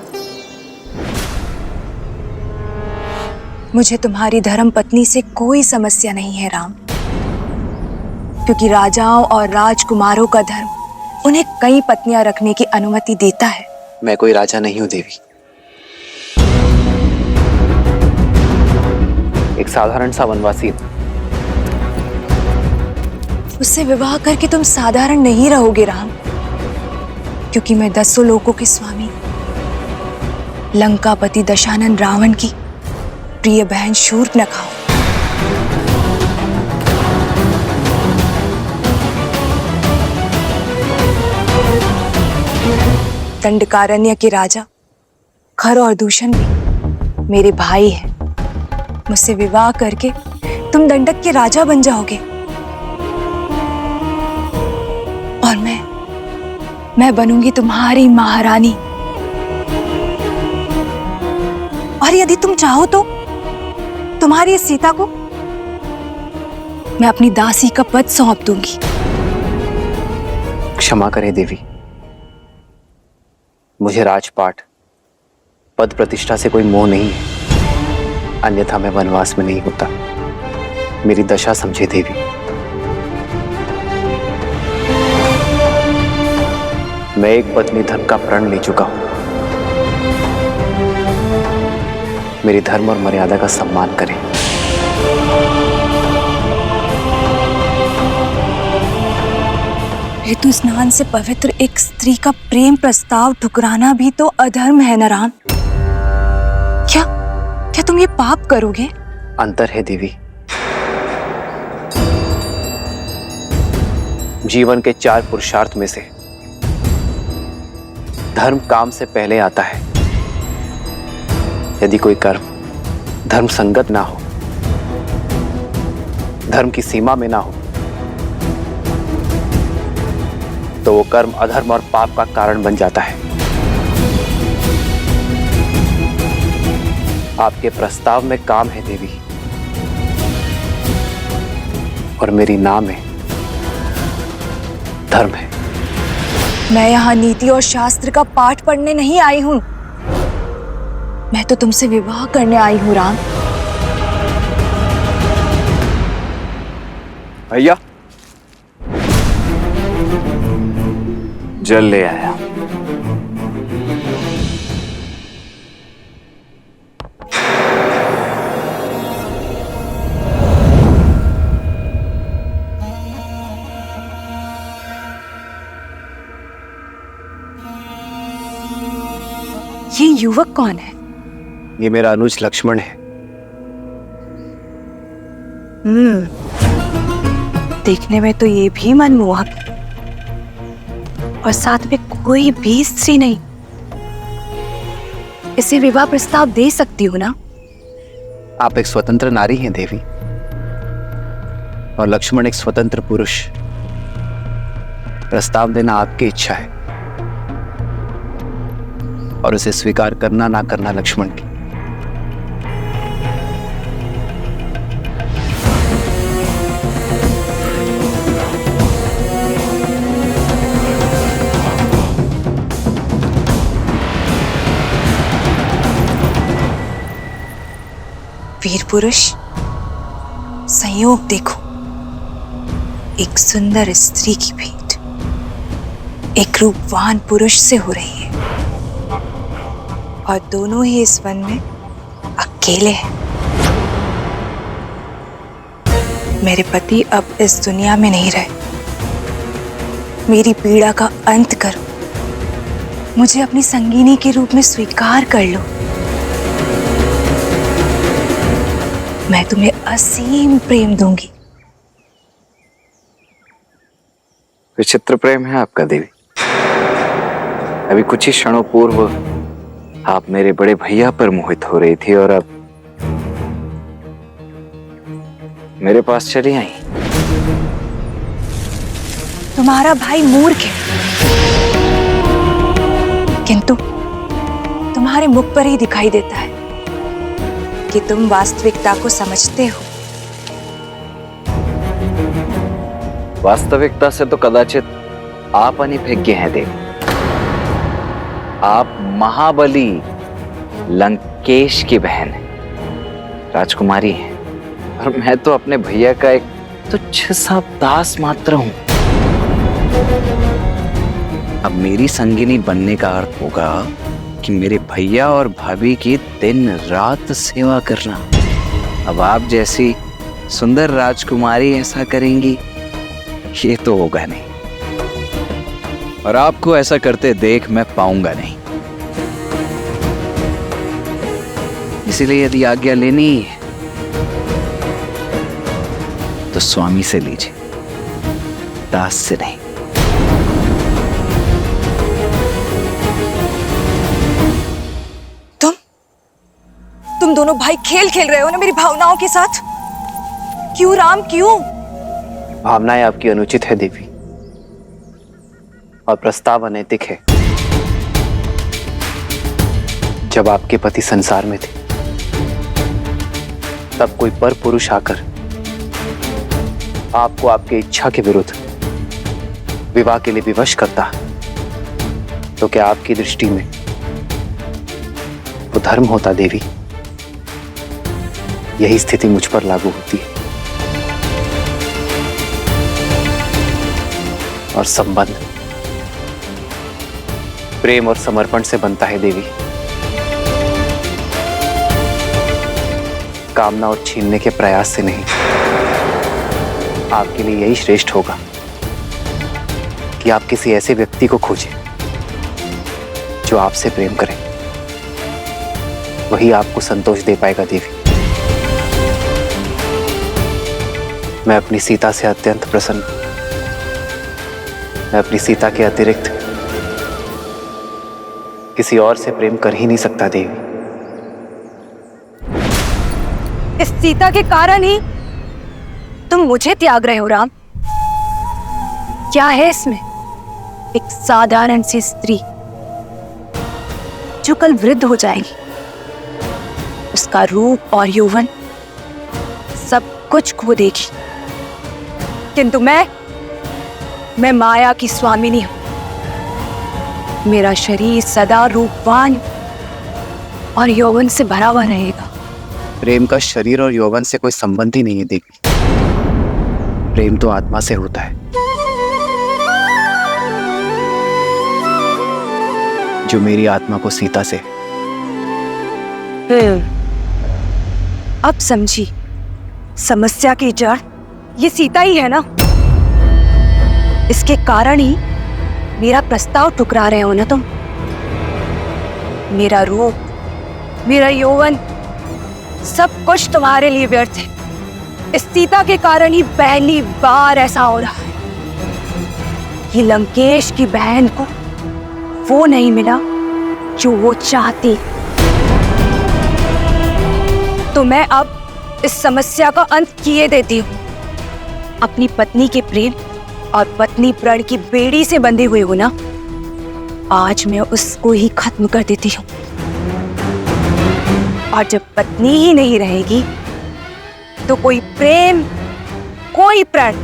मुझे तुम्हारी धर्म पत्नी से कोई समस्या नहीं है राम, क्योंकि राजाओं और राजकुमारों का धर्म उन्हें कई पत्नियां रखने की अनुमति देता है। मैं कोई राजा नहीं हूं देवी, एक साधारण सा वनवासी हूं। उससे विवाह करके तुम साधारण नहीं रहोगे राम, क्योंकि मैं 10 लोकों के स्वामी लंकापति दशानन रावण की प्रिय बहन शूर्पणखा हूं। दंडकारण्य के राजा खर और दूषण भी मेरे भाई हैं। मुझसे विवाह करके तुम दंडक के राजा बन जाओगे और मैं बनूंगी तुम्हारी महारानी। और यदि तुम चाहो तो तुम्हारी इस सीता को मैं अपनी दासी का पद सौंप दूंगी। क्षमा करें देवी, मुझे राजपाट पद प्रतिष्ठा से कोई मोह नहीं है, अन्यथा मैं वनवास में नहीं होता। मेरी दशा समझे देवी। मैं एक पत्नी धर्म का प्रण ले चुका हूं। मेरी धर्म और मर्यादा का सम्मान करें। ऋतु स्नान से पवित्र एक स्त्री का प्रेम प्रस्ताव ठुकराना भी तो अधर्म है न राम। क्या तुम ये पाप करोगे? अंतर है देवी। जीवन के 4 पुरुषार्थ में से धर्म काम से पहले आता है। यदि कोई कर्म धर्म संगत ना हो, धर्म की सीमा में ना हो, तो वो कर्म अधर्म और पाप का कारण बन जाता है। आपके प्रस्ताव में काम है देवी, और मेरी नाम है धर्म है। मैं यहाँ नीति और शास्त्र का पाठ पढ़ने नहीं आई हूं, मैं तो तुमसे विवाह करने आई हूं राम। भैया जल ले आया। ये युवक कौन है? ये मेरा अनुज लक्ष्मण है। देखने में तो ये भी मनमोहक, और साथ में कोई भी स्त्री नहीं। इसे विवाह प्रस्ताव दे सकती हूँ ना? आप एक स्वतंत्र नारी हैं देवी, और लक्ष्मण एक स्वतंत्र पुरुष। प्रस्ताव देना आपकी इच्छा है, और उसे स्वीकार करना ना करना लक्ष्मण की। वीर पुरुष, संयोग देखो, एक सुंदर स्त्री की भेंट एक रूपवान पुरुष से हो रही है, और दोनों ही इस वन में अकेले हैं। मेरे पति अब इस दुनिया में नहीं रहे। मेरी पीड़ा का अंत करो, मुझे अपनी संगिनी के रूप में स्वीकार कर लो। मैं तुम्हें असीम प्रेम दूंगी। विचित्र प्रेम है आपका देवी। अभी कुछ ही क्षणों पूर्व आप मेरे बड़े भैया पर मोहित हो रही थी, और अब मेरे पास चली आई। तुम्हारा भाई मूर्ख है, किंतु तुम्हारे मुख पर ही दिखाई देता है कि तुम वास्तविकता को समझते हो। वास्तविकता से तो कदाचित आप अनिभिज्ञ हैं देवी। आप महाबली लंकेश की बहन हैं, राजकुमारी हैं, और मैं तो अपने भैया का एक तुच्छ सा दास मात्र हूं। अब मेरी संगिनी बनने का अर्थ होगा कि मेरे भैया और भाभी की दिन रात सेवा करना। अब आप जैसी सुंदर राजकुमारी ऐसा करेंगी, ये तो होगा नहीं, और आपको ऐसा करते देख मैं पाऊंगा नहीं। इसीलिए यदि आज्ञा लेनी है तो स्वामी से लीजिए, दास से नहीं। तुम दोनों भाई खेल खेल रहे हो ना मेरी भावनाओं के साथ। क्यों राम, क्यों? भावनाएं आपकी अनुचित है देवी, और प्रस्ताव अनैतिक है। जब आपके पति संसार में थे तब कोई पर पुरुष आकर आपको आपकी इच्छा के विरुद्ध विवाह के लिए विवश करता, तो क्या आपकी दृष्टि में वो धर्म होता देवी? यही स्थिति मुझ पर लागू होती है। और संबंध प्रेम और समर्पण से बनता है देवी, कामना और छीनने के प्रयास से नहीं। आपके लिए यही श्रेष्ठ होगा कि आप किसी ऐसे व्यक्ति को खोजें जो आपसे प्रेम करे, वही आपको संतोष दे पाएगा देवी। मैं अपनी सीता से अत्यंत प्रसन्न हूं। मैं अपनी सीता के अतिरिक्त किसी और से प्रेम कर ही नहीं सकता देवी। इस सीता के कारण ही तुम मुझे त्याग रहे हो राम। क्या है इसमें? एक साधारण सी स्त्री जो कल वृद्ध हो जाएगी, उसका रूप और यौवन सब कुछ खो देगी, किंतु मैं माया की स्वामिनी हूं। मेरा शरीर सदा रूपवान और यौवन से भरा हुआ रहेगा। प्रेम का शरीर और यौवन से कोई संबंध ही नहीं है देवी। प्रेम तो आत्मा से होता है, जो मेरी आत्मा को सीता से। अब समझी, समस्या की जड़ ये सीता ही है ना। इसके कारण ही मेरा प्रस्ताव ठुकरा रहे हो ना तुम। मेरा रूप, मेरा यौवन सब कुछ तुम्हारे लिए व्यर्थ है। इस सीता के कारण ही पहली बार ऐसा हो रहा है कि लंकेश की बहन को वो नहीं मिला जो वो चाहती। तो मैं अब इस समस्या का अंत किए देती हूँ। अपनी पत्नी के प्रेम और पत्नी प्रण की बेड़ी से बंधे हुए हो ना, आज मैं उसको ही खत्म कर देती हूँ। और जब पत्नी ही नहीं रहेगी तो कोई प्रेम, कोई प्रण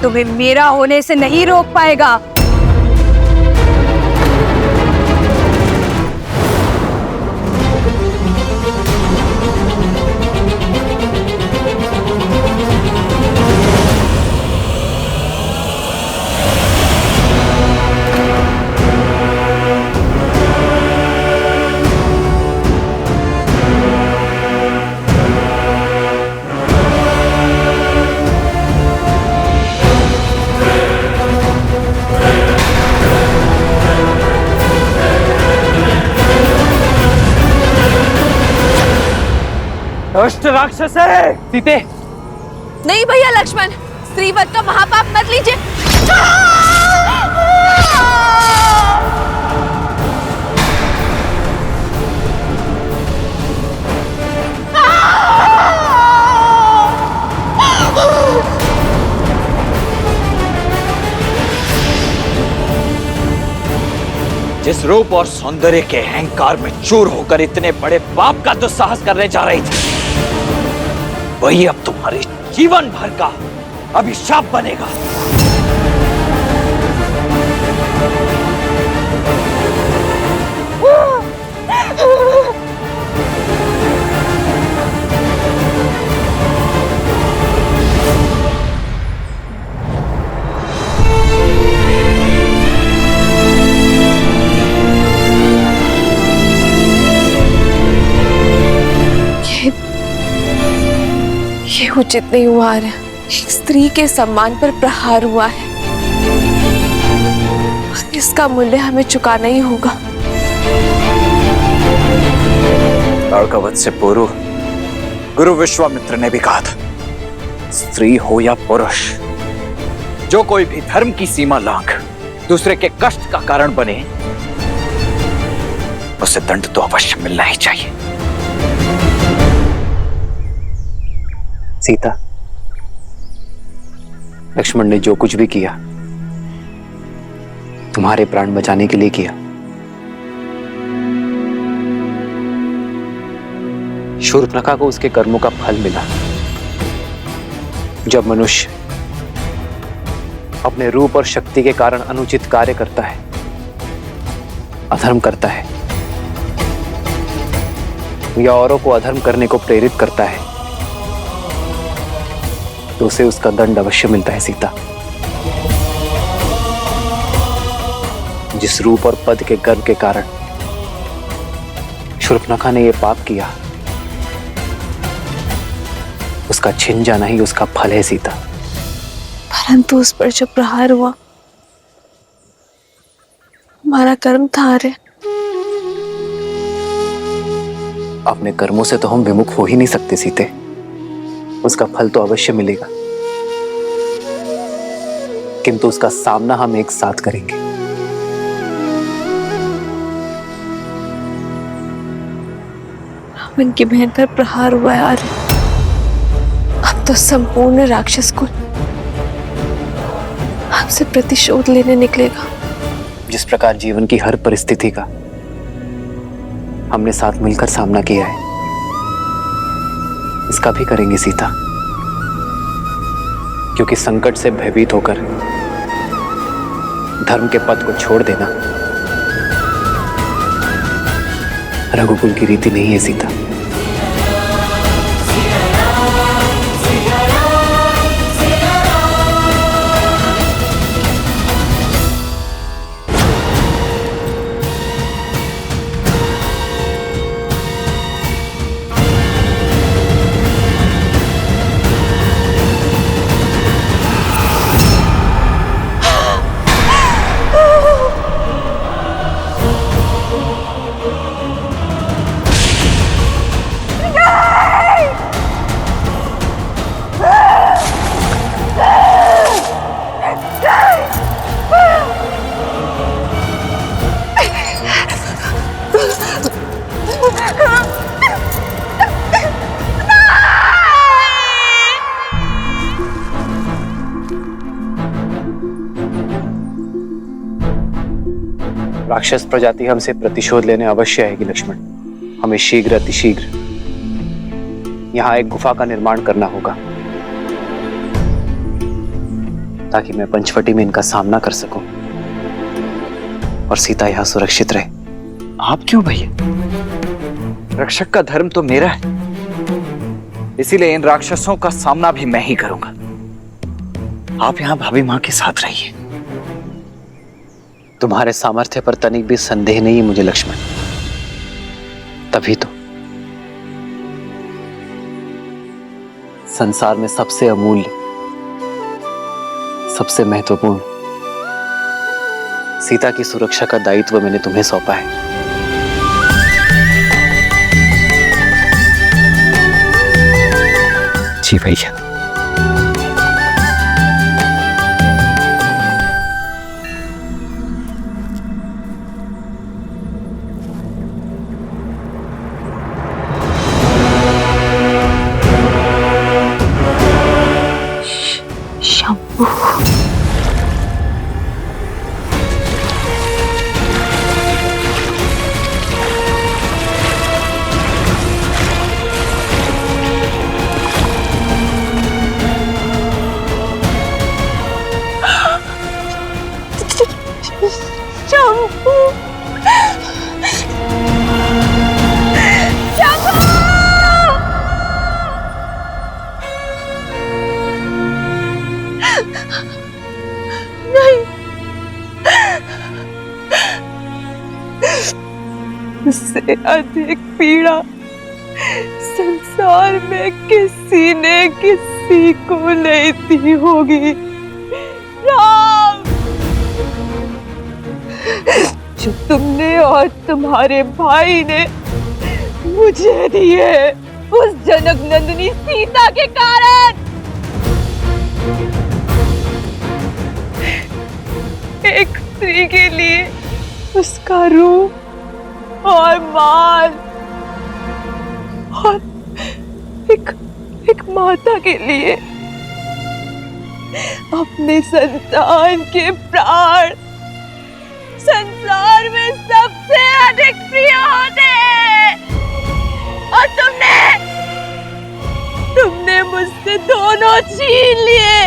तुम्हें मेरा होने से नहीं रोक पाएगा। दुष्ट राक्षस है सीते। नहीं भैया लक्ष्मण, स्त्रीवध का महापाप मत लीजिए। जिस रूप और सौंदर्य के अहंकार में चूर होकर इतने बड़े पाप का दुस्साहस करने जा रही थी, वही अब तुम्हारे जीवन भर का अभिशाप बनेगा। ये उचित नहीं हुआ है। एक स्त्री के सम्मान पर प्रहार हुआ है, इसका मूल्य हमें चुकाना ही होगा। ताड़कावध से पूर्व गुरु विश्वामित्र ने भी कहा था, स्त्री हो या पुरुष, जो कोई भी धर्म की सीमा लांघ दूसरे के कष्ट का कारण बने, उसे दंड तो अवश्य मिलना ही चाहिए। सीता, लक्ष्मण ने जो कुछ भी किया तुम्हारे प्राण बचाने के लिए किया। शूर्पणखा को उसके कर्मों का फल मिला। जब मनुष्य अपने रूप और शक्ति के कारण अनुचित कार्य करता है, अधर्म करता है या औरों को अधर्म करने को प्रेरित करता है, तो उसे उसका दंड अवश्य मिलता है। सीता, जिस रूप और पद के गर्व के कारण शूर्पणखा ने यह पाप किया, उसका छिन जाना ही उसका फल है। सीता, परंतु उस पर जो प्रहार हुआ, हमारा कर्म था रे। अपने कर्मों से तो हम विमुख हो ही नहीं सकते सीते, उसका फल तो अवश्य मिलेगा, किंतु उसका सामना हम एक साथ करेंगे। रावण की बहन पर प्रहार हुआ है, अब तो संपूर्ण राक्षस कुल हमसे प्रतिशोध लेने निकलेगा। जिस प्रकार जीवन की हर परिस्थिति का हमने साथ मिलकर सामना किया है, इसका भी करेंगे सीता, क्योंकि संकट से भयभीत होकर धर्म के पथ को छोड़ देना रघुकुल की रीति नहीं है। सीता, राक्षस प्रजाति हमसे प्रतिशोध लेने अवश्य आएगी लक्ष्मण। हमें शीघ्र अतिशीघ्र यहां एक गुफा का निर्माण करना होगा, ताकि मैं पंचवटी में इनका सामना कर सकूं और सीता यहां सुरक्षित रहे। आप क्यों भैया? रक्षक का धर्म तो मेरा है, इसीलिए इन राक्षसों का सामना भी मैं ही करूंगा। आप यहां भाभी मां के साथ रहिए। तुम्हारे सामर्थ्य पर तनिक भी संदेह नहीं है मुझे लक्ष्मण, तभी तो संसार में सबसे अमूल्य, सबसे महत्वपूर्ण सीता की सुरक्षा का दायित्व मैंने तुम्हें सौंपा है। जी भैया। इससे अधिक पीड़ा संसार में किसी ने किसी को नहीं दी होगी। राम, जो तुमने और तुम्हारे भाई ने मुझे दिए उस जनक नंदिनी सीता के कारण। एक स्त्री के लिए उसका रूप और माल, और एक माता के लिए अपने संतान के प्राण संसार में सबसे अधिक प्रिय होते हैं। और तुमने मुझसे दोनों छीन लिए।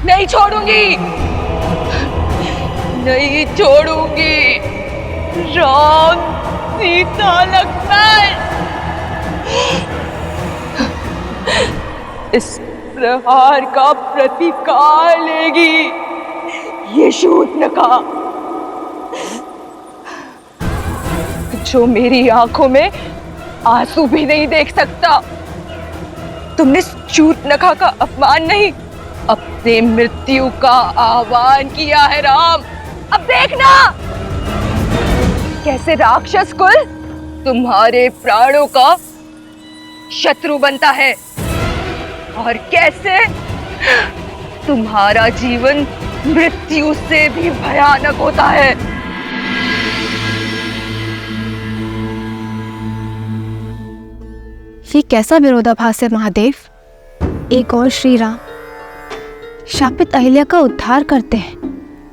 नहीं छोड़ूंगी, नहीं छोड़ूंगी। राम, सीता, लक्ष्मण, इस प्रहार का प्रतिकार लेगी ये शूर्पणखा, जो मेरी आंखों में आंसू भी नहीं देख सकता। तुमने शूर्पणखा का अपमान नहीं, अपने मृत्यु का आह्वान किया है राम। अब देखना कैसे राक्षस कुल तुम्हारे प्राणों का शत्रु बनता है, और कैसे तुम्हारा जीवन मृत्यु से भी भयानक होता है। ये कैसा विरोधाभास है महादेव? एक और श्री राम शापित अहिल्या का उद्धार करते हैं,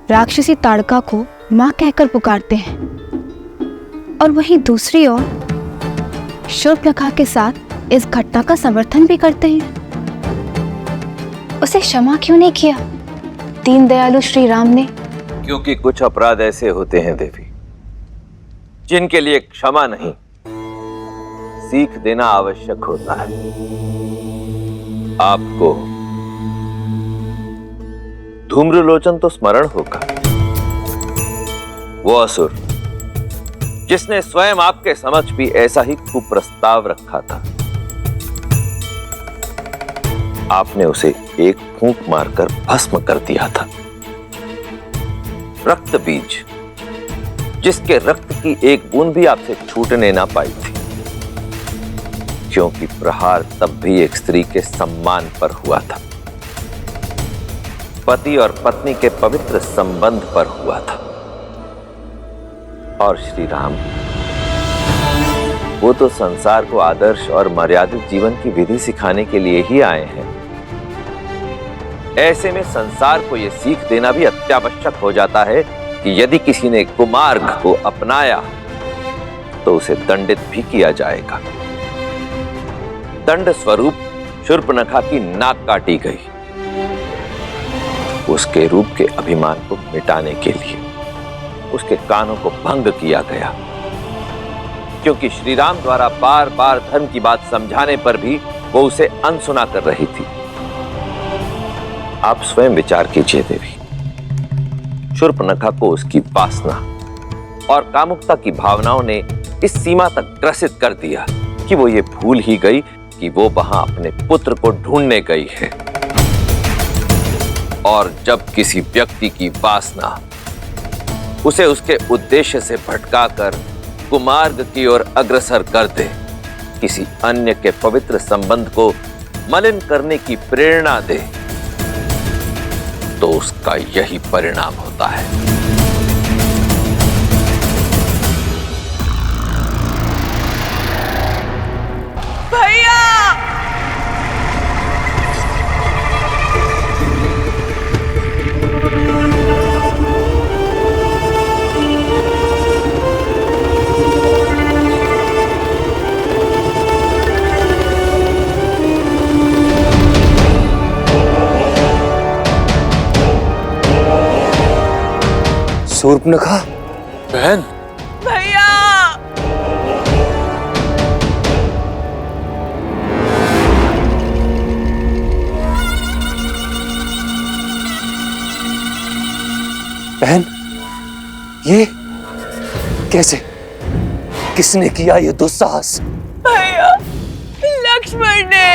राक्षसी ताड़का को मां कहकर पुकारते हैं, और वहीं दूसरी ओर शूर्पणखा के साथ इस घटना का समर्थन भी करते हैं। उसे क्षमा क्यों नहीं किया दीन दयालु श्री राम ने? क्योंकि कुछ अपराध ऐसे होते हैं देवी, जिनके लिए क्षमा नहीं, सीख देना आवश्यक होता है। आपको धूम्रलोचन तो स्मरण होगा, वो असुर जिसने स्वयं आपके समक्ष भी ऐसा ही कुप्रस्ताव रखा था। आपने उसे एक फूंक मारकर भस्म कर दिया था। रक्त बीज, जिसके रक्त की एक बूंद भी आपसे छूटने ना पाई थी, क्योंकि प्रहार तब भी एक स्त्री के सम्मान पर हुआ था, पति और पत्नी के पवित्र संबंध पर हुआ था। और श्री राम, वो तो संसार को आदर्श और मर्यादित जीवन की विधि सिखाने के लिए ही आए हैं। ऐसे में संसार को यह सीख देना भी अत्यावश्यक हो जाता है कि यदि किसी ने कुमार्ग को अपनाया तो उसे दंडित भी किया जाएगा। दंड स्वरूप शूर्पणखा की नाक काटी गई, उसके रूप के अभिमान को मिटाने के लिए उसके कानों को भंग किया गया, क्योंकि श्री राम द्वारा बार बार धर्म की बात समझाने पर भी वो उसे अनसुना कर रही थी। आप स्वयं विचार कीजिए देवी, शूर्पणखा को उसकी वासना और कामुकता की भावनाओं ने इस सीमा तक ग्रसित कर दिया कि वो ये भूल ही गई कि वो वहां अपने पुत्र को ढूंढने गई है। और जब किसी व्यक्ति की वासना उसे उसके उद्देश्य से भटकाकर कुमार्ग की ओर अग्रसर कर दे, किसी अन्य के पवित्र संबंध को मलिन करने की प्रेरणा दे, तो उसका यही परिणाम होता है। भैया, शूर्पणखा बहन, भैया, बहन, ये कैसे? किसने किया ये दुस्साहस? भैया, लक्ष्मण ने,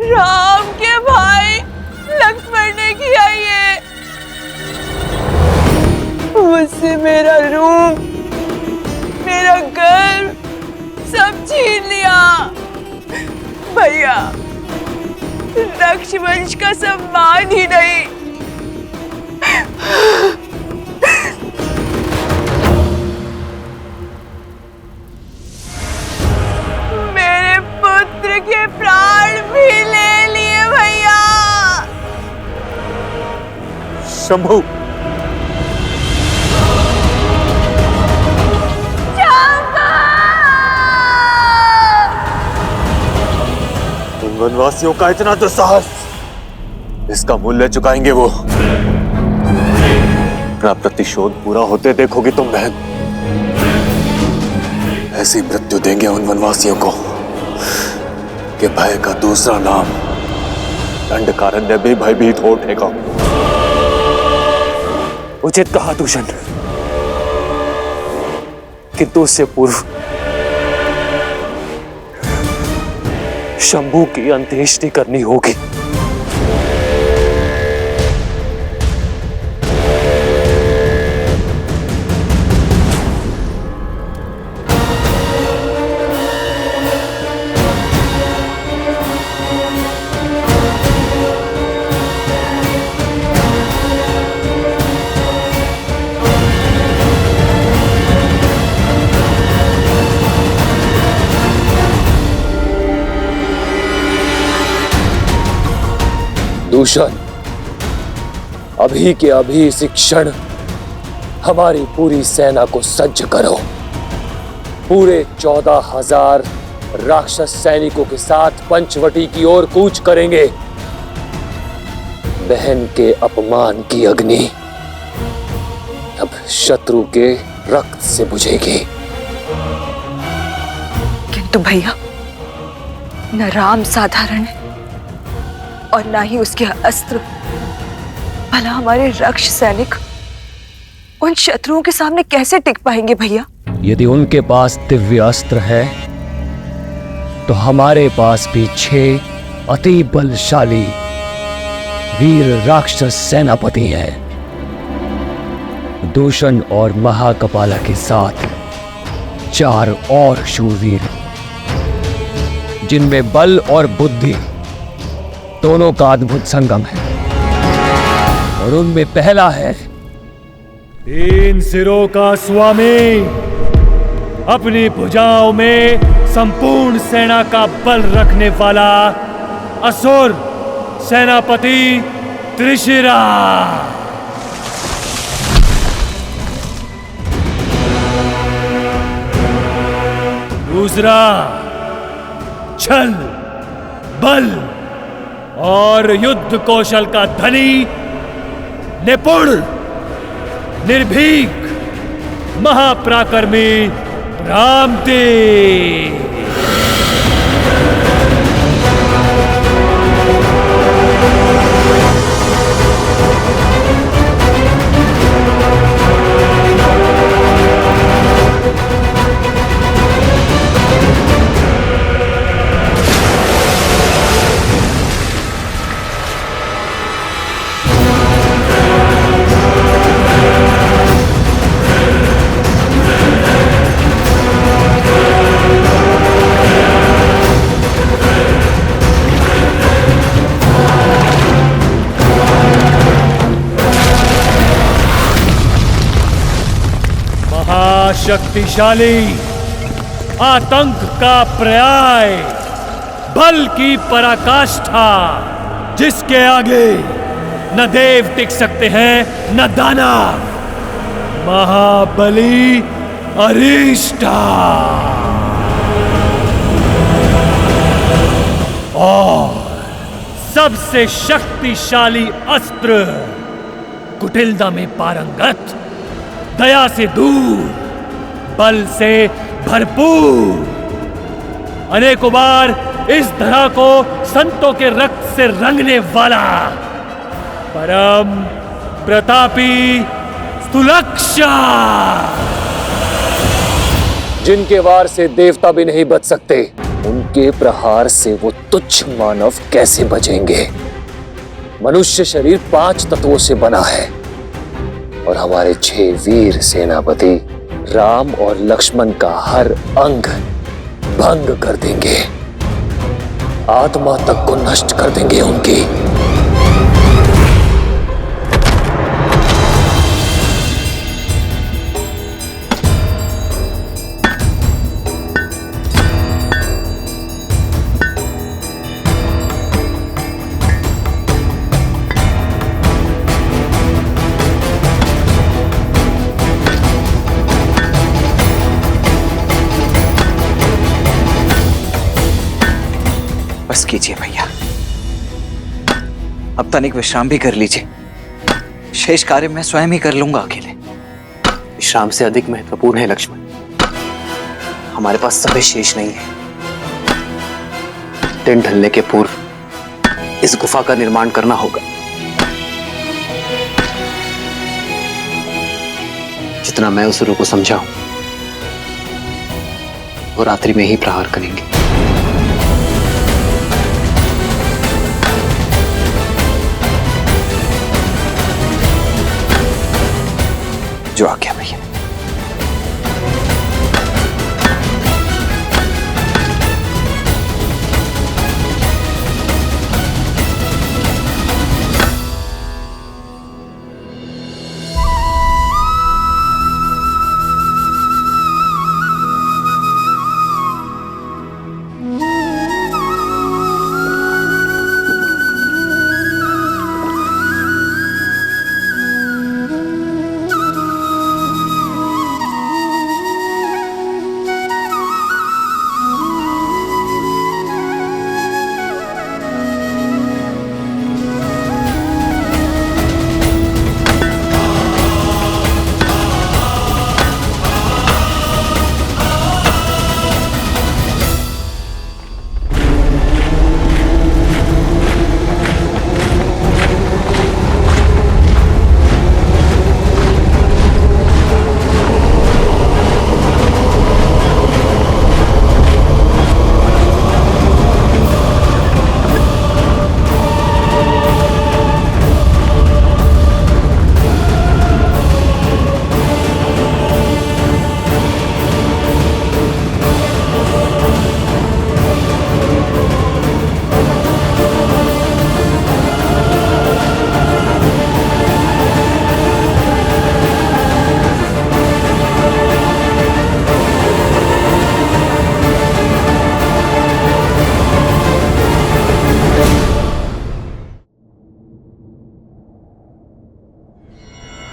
राम के भाई लक्ष्मण ने किया ये। मुझसे मेरा रूप, मेरा घर सब छीन लिया। भैया, रक्षवंश का सम्मान ही नहीं, मेरे पुत्र के प्राण भी ले लिए भैया। शंभू, उन वनवासियों का इतना दुस्साहस, इसका मूल्य चुकाएंगे वो। अपना प्रतिशोध पूरा होते देखोगी तुम बहन। ऐसी मृत्यु देंगे उन वनवासियों को कि भय का दूसरा नाम दंडकारण्य भी भयभीत हो उठेगा। उचित कहा दूषण, किंतु उससे पूर्व शंभू की अंत्येष्टि करनी होगी। दूषण, अभी के अभी इसी क्षण हमारी पूरी सेना को सज्ज करो। पूरे 14,000 राक्षस सैनिकों के साथ पंचवटी की ओर कूच करेंगे। बहन के अपमान की अग्नि अब शत्रु के रक्त से बुझेगी। किंतु भैया, न राम साधारण है और ना ही उसके अस्त्र। भला हमारे रक्ष सैनिक उन शत्रुओं के सामने कैसे टिक पाएंगे भैया? यदि उनके पास दिव्य अस्त्र है तो हमारे पास भी 6 अति बलशाली वीर राक्षस सेनापति हैं। दूषण और महाकपाला के साथ 4 और शूरवीर, जिनमें बल और बुद्धि दोनों का अद्भुत संगम है। और उनमें पहला है 3 सिरों का स्वामी, अपनी भुजाओं में संपूर्ण सेना का बल रखने वाला असुर सेनापति त्रिशिरा। दूसरा छल, बल और युद्ध कौशल का धनी, निपुण, निर्भीक, महापराक्रमी रामदेव। शक्तिशाली, आतंक का पर्याय, बल की पराकाष्ठा, जिसके आगे न देव टिक सकते हैं न दानव, महाबली अरिष्टा। और सबसे शक्तिशाली अस्त्र, कुटिलता में पारंगत, दया से दूर, बल से भरपूर, अनेकों बार इस धरा को संतों के रक्त से रंगने वाला, परम प्रतापी स्थूलक्षा। जिनके वार से देवता भी नहीं बच सकते, उनके प्रहार से वो तुच्छ मानव कैसे बचेंगे? मनुष्य शरीर 5 तत्वों से बना है और हमारे 6 वीर सेनापति राम और लक्ष्मण का हर अंग भंग कर देंगे, आत्मा तक को नष्ट कर देंगे उनकी। बस कीजिए भैया, अब तनिक विश्राम भी कर लीजिए। शेष कार्य मैं स्वयं ही कर लूंगा अकेले। विश्राम से अधिक महत्वपूर्ण है लक्ष्मण, हमारे पास समय शेष नहीं है। दिन ढलने के पूर्व इस गुफा का निर्माण करना होगा। जितना मैं उस को समझा हूं, वो रात्रि में ही प्रहार करेंगे। जो आ गया भैया।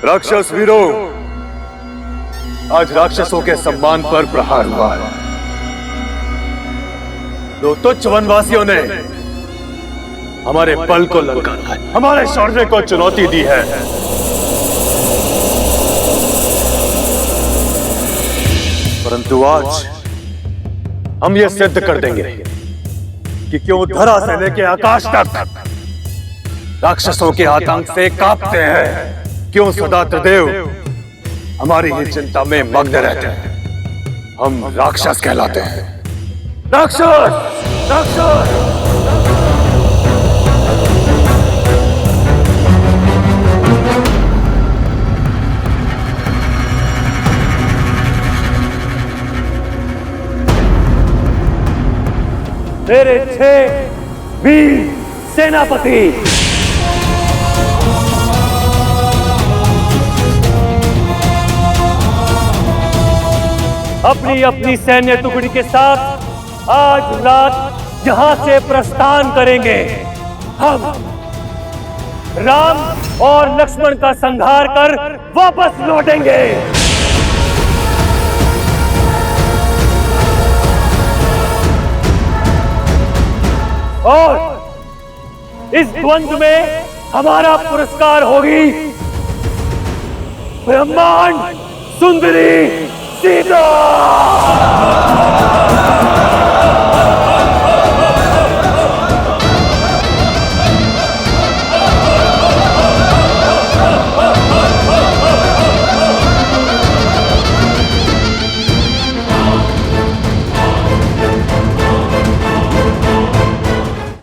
राक्षस वीरों, आज राक्षसों के सम्मान पर प्रहार हुआ है। 2 तुच्छ वनवासियों ने हमारे बल को ललकारा है, हमारे शौर्य को चुनौती दी है। परंतु आज हम ये सिद्ध कर देंगे कि क्यों धरा से लेके आकाश तक राक्षसों के आतंक से कांपते हैं, क्यों सदा त्रिदेव हमारी ही चिंता में मग्न रहते हैं। हम राक्षस कहलाते हैं। राक्षस, राक्षस। मेरे 6 वीर सेनापति अपनी अपनी सैन्य टुकड़ी के साथ आज रात यहां से प्रस्थान करेंगे। हम राम और लक्ष्मण का संहार कर वापस लौटेंगे। और इस द्वंद्व में हमारा पुरस्कार होगी ब्रह्मांड सुंदरी सीता।